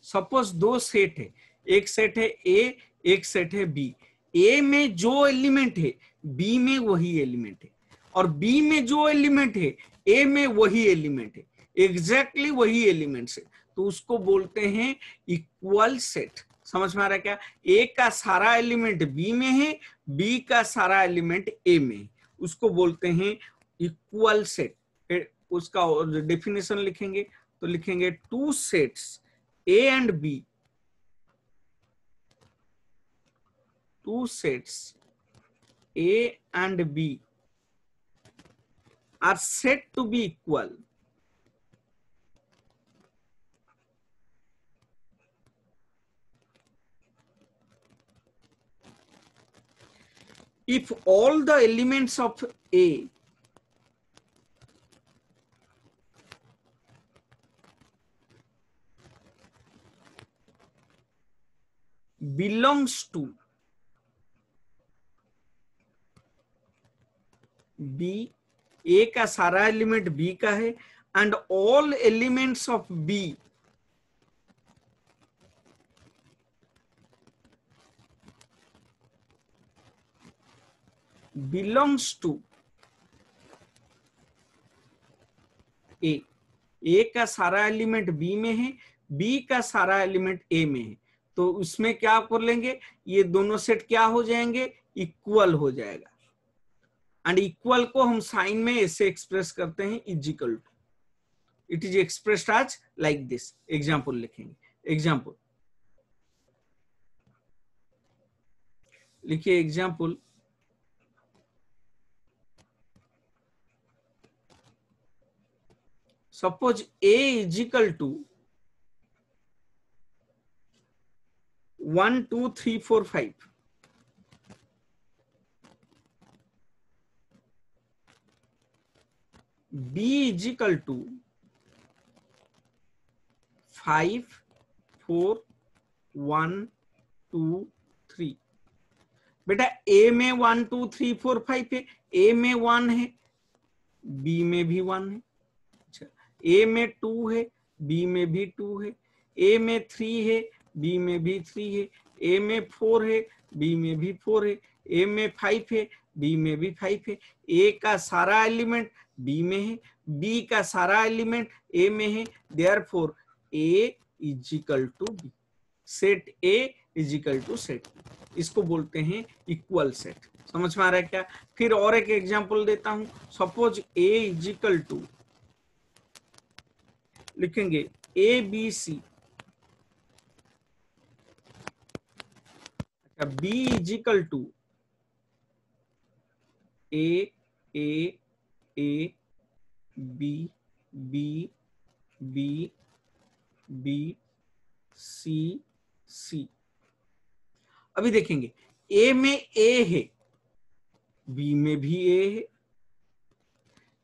A: सपोज दो सेट है, एक सेट है ए, एक सेट है बी। ए में जो एलिमेंट है बी में वही एलिमेंट है, और बी में जो एलिमेंट है ए में वही एलिमेंट है, एग्जैक्टली वही एलिमेंट्स है। तो उसको बोलते हैं इक्वल सेट। समझ में आ रहा है क्या? ए का सारा एलिमेंट बी में है, बी का सारा एलिमेंट ए में है, उसको बोलते हैं इक्वल सेट। उसका डेफिनेशन लिखेंगे तो लिखेंगे two sets A and B, two sets A and B are said to be equal if all the elements of A belongs to B, A का सारा एलिमेंट B का है, and all elements of B belongs to A, A का सारा element B में है, B का सारा एलिमेंट A में है, तो उसमें क्या कर लेंगे, ये दोनों सेट क्या हो जाएंगे, इक्वल हो जाएगा। एंड इक्वल को हम साइन में ऐसे एक्सप्रेस करते हैं equal to, it is expressed as like this. Example लिखेंगे, एग्जांपल लिखिए, example suppose A is equal to 1 2 3 4 5, B is equal to 5 4 1 2 3। बेटा A में 1 2 3 4 5 है, A में 1 है, B में भी 1 है, अच्छा A में 2 है, B में भी 2 है, A में 3 है, B में भी 3 है, A में 4 है, B में भी 4 है, A में 5 है, B में भी 5 है, A का सारा एलिमेंट B में है, B का सारा एलिमेंट A में है, therefore A is equal to B, set A is equal to set B, इसको बोलते हैं इक्वल सेट। समझ में आ रहा है क्या? फिर और एक एग्जांपल देता हूं, suppose A is equal to, लिखेंगे ए बी सी, अच्छा B is equal to A A A B B B B C C. अभी देखेंगे ए में ए है, बी में भी ए है,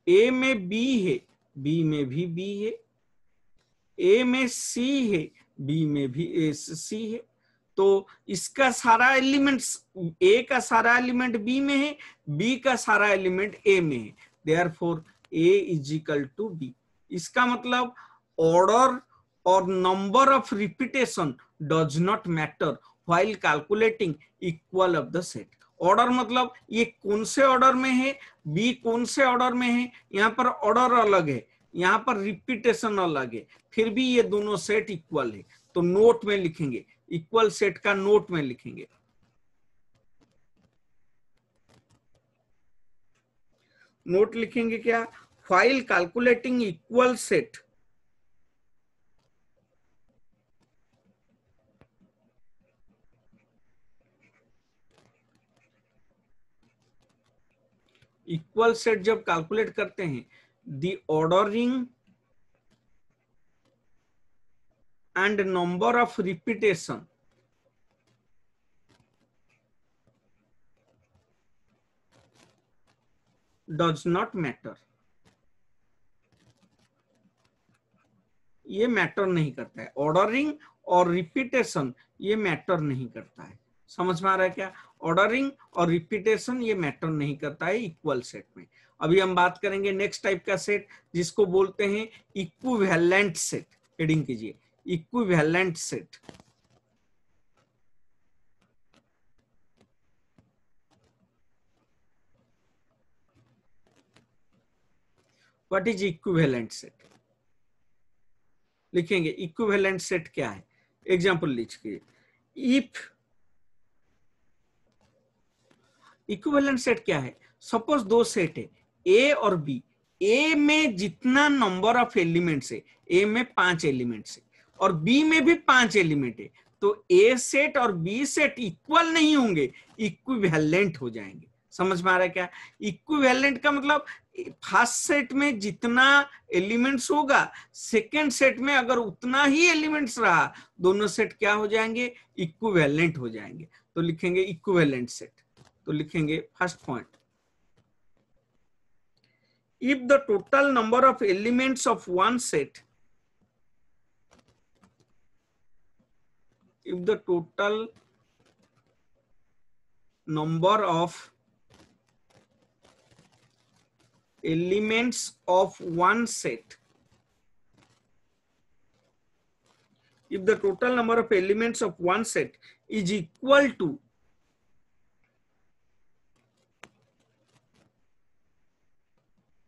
A: ए में बी है, बी में भी बी है, ए में सी है, बी में भी सी है, तो इसका सारा एलिमेंट, ए का सारा एलिमेंट बी में है, बी का सारा एलिमेंट ए में है, therefore A is equal to B. इसका मतलब ऑर्डर और number of repetition does not matter while calculating equal of the set. Order मतलब ये कौन से ऑर्डर में है, बी कौन से ऑर्डर में है, यहाँ पर ऑर्डर अलग है, यहाँ पर रिपीटेशन अलग है, फिर भी ये दोनों सेट इक्वल है, तो नोट में लिखेंगे, इक्वल सेट का नोट में लिखेंगे, नोट लिखेंगे क्या, while calculating equal set equal set जब कैलकुलेट करते हैं, the ordering and number of repetition does not matter, ये मैटर नहीं करता है, ऑर्डरिंग और रिपीटेशन ये मैटर नहीं करता है। समझ में आ रहा है क्या? ऑर्डरिंग और रिपीटेशन ये मैटर नहीं करता है इक्वल सेट में। अभी हम बात करेंगे नेक्स्ट टाइप का सेट जिसको बोलते हैं इक्विवेलेंट सेट। हेडिंग कीजिए, equivalent set. What is equivalent set? लिखेंगे इक्विवेलेंट सेट क्या है, एग्जाम्पल लिखिए। इफ इक्विवेलेंट सेट क्या है, सपोज दो सेट है ए और बी, ए में जितना नंबर ऑफ एलिमेंट्स है, ए में 5 एलिमेंट्स है और बी में भी 5 एलिमेंट है, तो ए सेट और बी सेट इक्वल नहीं होंगे, इक्विवेलेंट हो जाएंगे। समझ में आ रहा है क्या? इक्विवेलेंट का मतलब फर्स्ट सेट में जितना एलिमेंट्स होगा, सेकंड सेट में अगर उतना ही एलिमेंट्स रहा, दोनों सेट क्या हो जाएंगे, इक्विवेलेंट हो जाएंगे। तो लिखेंगे इक्विवेलेंट सेट। तो लिखेंगे first point, if the total number of elements of one set, if the total number of elements of one set, if the total number of elements of one set is equal to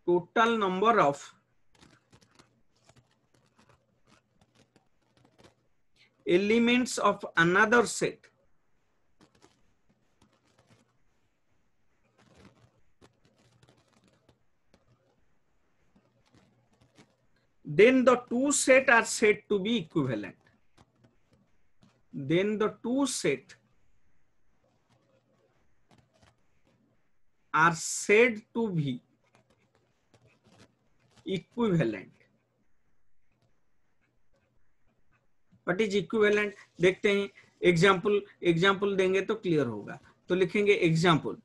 A: total number of elements of another set, then the two sets are said to be equivalent. Then the two sets are said to be equivalent. What is equivalent? देखते हैं, example देंगे तो clear होगा। तो लिखेंगे example,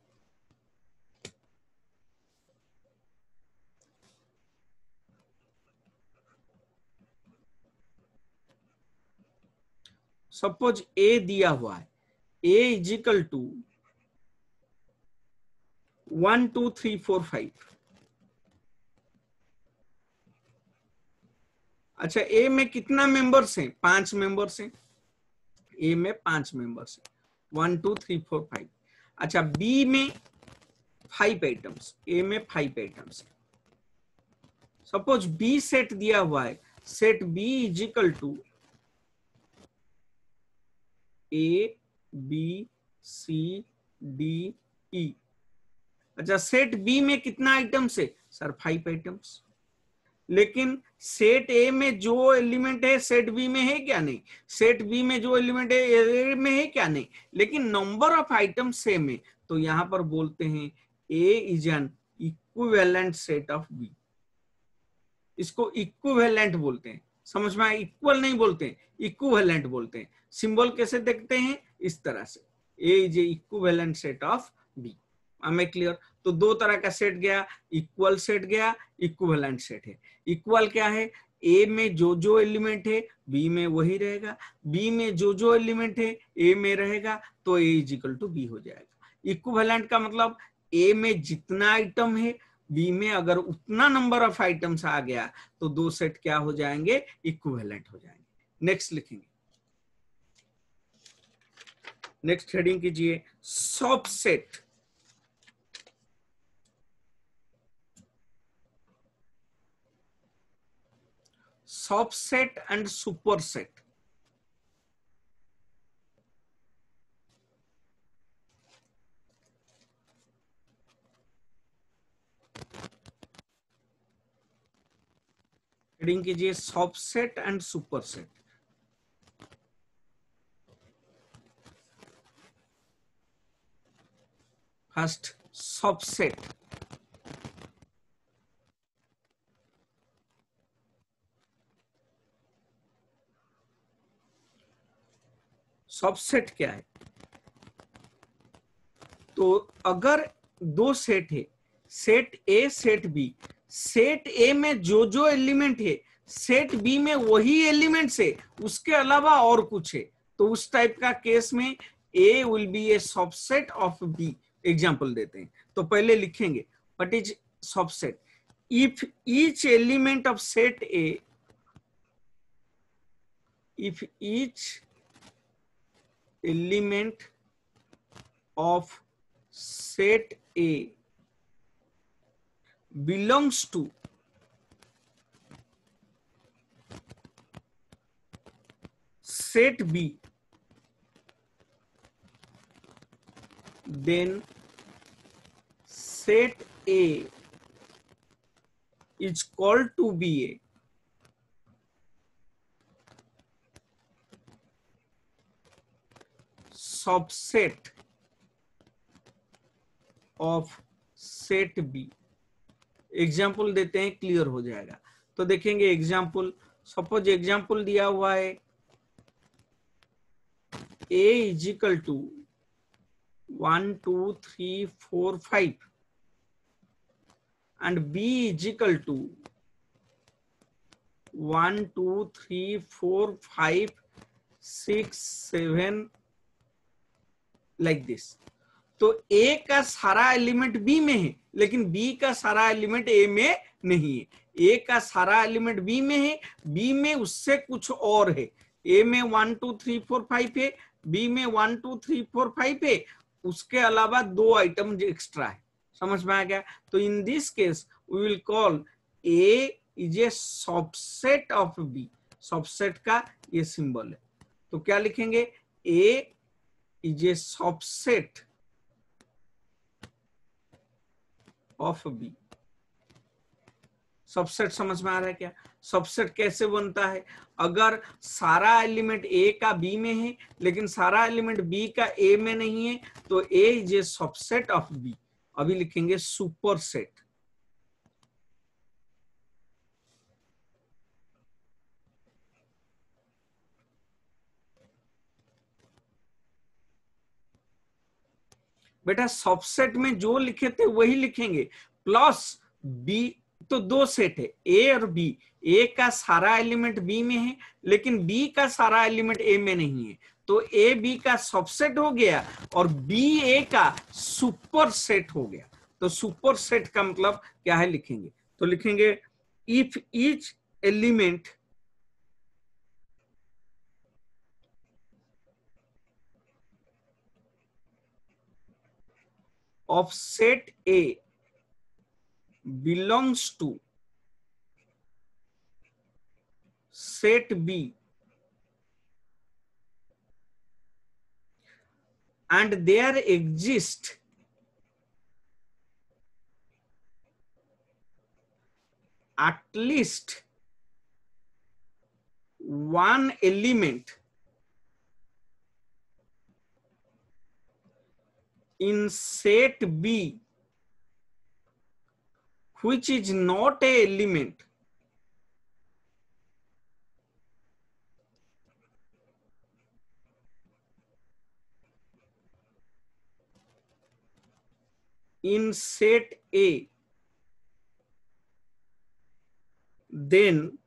A: suppose ए दिया हुआ है, ए इज इक्वल टू 1 2 3 4 5। अच्छा, ए में कितना मेंबर्स हैं, 5 मेंबर्स हैं, ए में 5 मेंबर्स हैं, 1 2 3 4 5। अच्छा, बी में 5 आइटम्स, ए में 5 आइटम्स। सपोज बी सेट दिया हुआ है, set B is equal to A B C D E. अच्छा, सेट बी में कितना आइटम्स है सर, 5 आइटम्स। लेकिन सेट ए में जो एलिमेंट है सेट बी में है क्या, नहीं। सेट बी में जो एलिमेंट है ए में है क्या, नहीं। लेकिन नंबर ऑफ आइटम सेम है, तो यहां पर बोलते हैं A is an equivalent set of B. इसको इक्विवेलेंट बोलते हैं। समझ में आया? इक्वल नहीं बोलते हैं, इक्विवेलेंट बोलते हैं। सिंबल कैसे देखते हैं, इस तरह से, A is a equivalent set of B. हमें क्लियर? तो दो तरह का सेट गया, इक्वल सेट गया, इक्विवेलेंट सेट है। इक्वल क्या है, ए में जो जो एलिमेंट है बी में वही रहेगा, बी में जो जो एलिमेंट है ए में रहेगा, तो ए इज इक्वल टू बी हो जाएगा। इक्विवेलेंट का मतलब ए में जितना आइटम है, बी में अगर उतना नंबर ऑफ आइटम्स आ गया, तो दो सेट क्या हो जाएंगे, इक्विवेलेंट हो जाएंगे। नेक्स्ट लिखेंगे, नेक्स्ट हेडिंग कीजिए, subset. Subset and superset. Heading कीजिए subset and superset. First subset, subset क्या है? तो अगर दो सेट है, set A set B, set A में जो जो एलिमेंट है सेट बी में वही एलिमेंट्स है, उसके अलावा और कुछ है, तो उस टाइप का केस में A will be a subset of B. Example देते हैं, तो पहले लिखेंगे what is subset. If each element of set A, if each element of set A belongs to set B, then set A is called to be a subset of set B। Example देते हैं, clear हो जाएगा। तो देखेंगे example, suppose example दिया हुआ है A is equal to 1 2 3 4 5 and B is equal to 1 2 3 4 5 6 7 like this। तो A का सारा एलिमेंट B में है, लेकिन B का सारा एलिमेंट A में नहीं है। A का सारा एलिमेंट B में है, B में उससे कुछ और है। A में 1 2 3 4 5 है, B में 1 2 3 4 5 है, उसके अलावा 2 आइटम एक्स्ट्रा है। समझ में आ गया? तो in this case we will call A is a subset of B। Subset का ये सिंबल है, तो क्या लिखेंगे? A is a subset of B। Subset समझ में आ रहा है क्या? सबसेट कैसे बनता है? अगर सारा एलिमेंट A का B में है, लेकिन सारा एलिमेंट B का A में नहीं है, तो A is a subset of B। अभी लिखेंगे सुपर सेट। बेटा सबसेट में जो लिखे थे वही लिखेंगे, प्लस B। तो 2 सेट है, A और B। A का सारा एलिमेंट B में है, लेकिन B का सारा एलिमेंट A में नहीं है, तो A B का सबसेट हो गया और B A का सुपर सेट हो गया। तो सुपर सेट का मतलब क्या है लिखेंगे? तो लिखेंगे if each element of set A belongs to set B and there exists at least one element in set B which is not a element in set A, then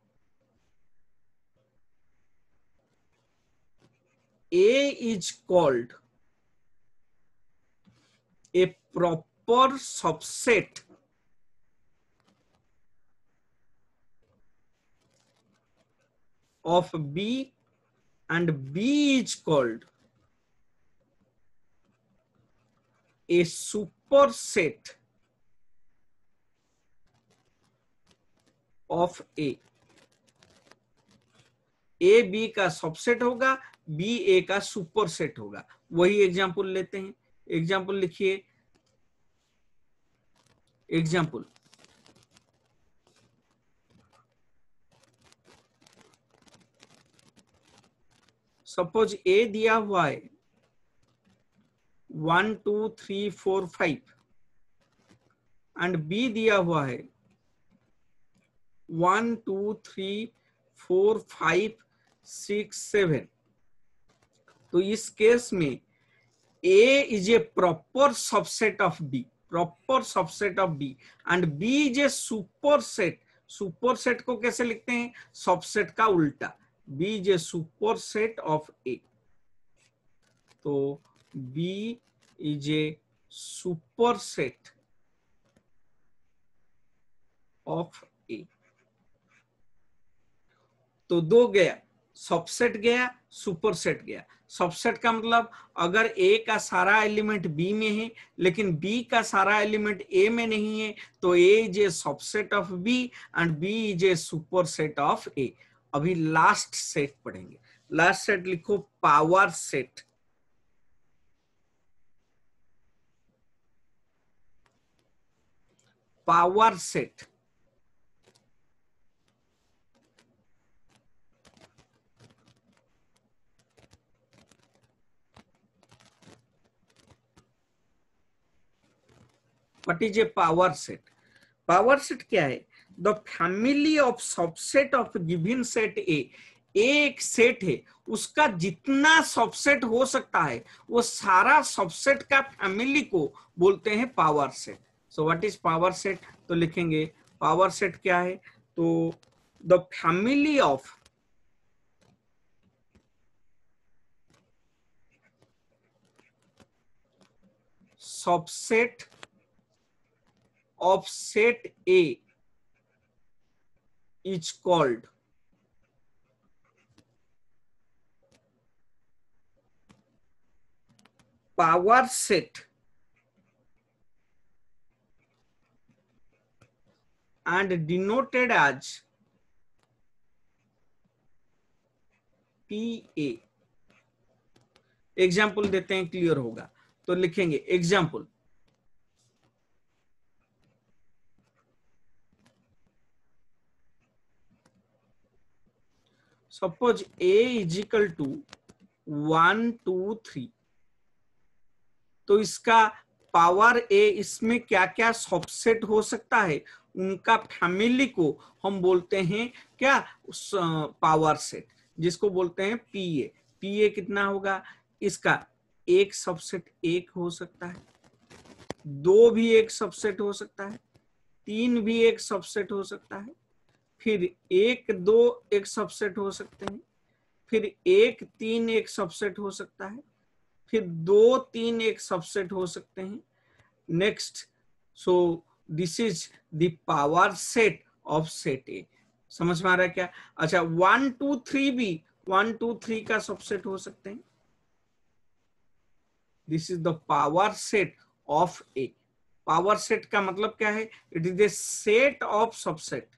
A: A is called a proper subset of B and B is called a superset of A। A B का subset होगा, B A का superset होगा। वही example लेते हैं। Example लिखिए। Example suppose A दिया हुआ है 1 2 3 4 5 एंड B दिया हुआ है 1 2 3 4 5 6 7। तो इस केस में A is A proper subset of B, proper subset of B and B is a superset. Superset को कैसे लिखते हैं? सबसेट का उल्टा। B is a superset of A। तो B is a superset of A। तो 2 गया, सबसेट गया, सुपरसेट गया। सबसेट का मतलब अगर A का सारा एलिमेंट B में है, लेकिन B का सारा एलिमेंट A में नहीं है, तो A is a subset of B and B is a superset of A। अभी लास्ट सेट पढ़ेंगे। लास्ट सेट लिखो power set. Power set what is a power set? Power set क्या है? The family of subset of given set ए। एक set है, उसका जितना subset हो सकता है वो सारा सबसेट का फैमिली को बोलते हैं power set. So what is power set? तो लिखेंगे पावर सेट क्या है? तो the family of subset of set A is called power set and denoted as PA। Example देते हैं, क्लियर होगा। तो लिखेंगे example, suppose A is equal to 1 2 3। तो इसका पावर A, इसमें क्या क्या सबसेट हो सकता है उनका फैमिली को हम बोलते हैं क्या? पावर सेट, जिसको बोलते हैं PA। PA कितना होगा? इसका एक सबसेट एक हो सकता है, दो भी एक सबसेट हो सकता है, तीन भी एक सबसेट हो सकता है, फिर एक दो एक सबसेट हो सकते हैं, फिर एक तीन एक सबसेट हो सकता है, फिर दो तीन एक सबसेट हो सकते हैं। Next, so this is the power set of set ए। समझ में आ रहा है क्या? अच्छा, 1 2 3 भी 1 2 3 का सबसेट हो सकते हैं। This is the power set of A. Power set का मतलब क्या है? It is a set of subset,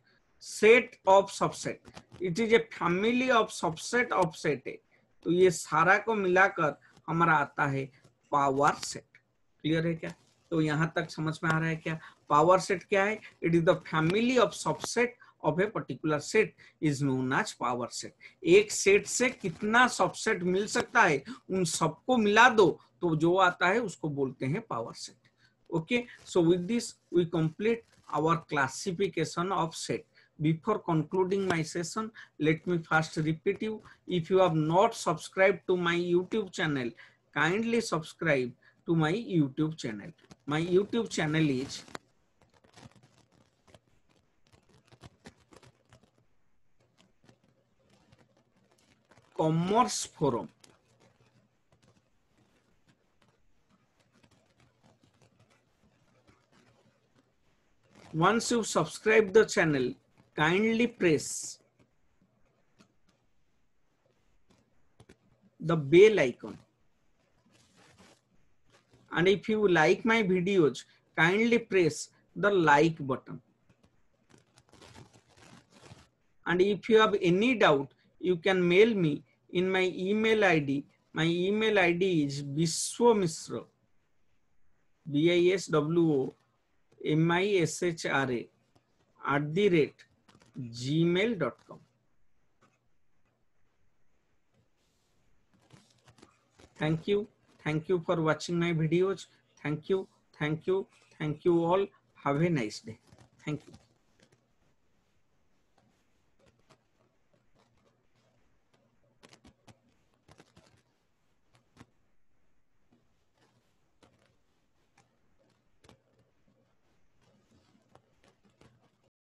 A: set of subset, it is a family of subset of set ए। तो ये सारा को मिलाकर हमारा आता है पावर सेट। क्लियर है क्या? तो यहां तक समझ में आ रहा है क्या? पावर सेट क्या है? It is the family of subset of a particular set is known as power set. एक सेट से कितना सबसेट मिल सकता है, उन सबको मिला दो तो जो आता है उसको बोलते हैं power set. Okay, so with this we complete our classification of set. Before concluding my session, let me first repeat you, if you have not subscribed to my YouTube channel, kindly subscribe to my YouTube channel. My YouTube channel is Commerce Forum. Once you subscribe the channel, kindly press the bell icon, and if you like my videos, kindly press the like button, and if you have any doubt, you can mail me in my email ID. My email ID is biswamishra, biswamishra@gmail.com. Thank you. Thank you for watching my videos. Thank you. Thank you. Thank you all. Have a nice day. Thank you.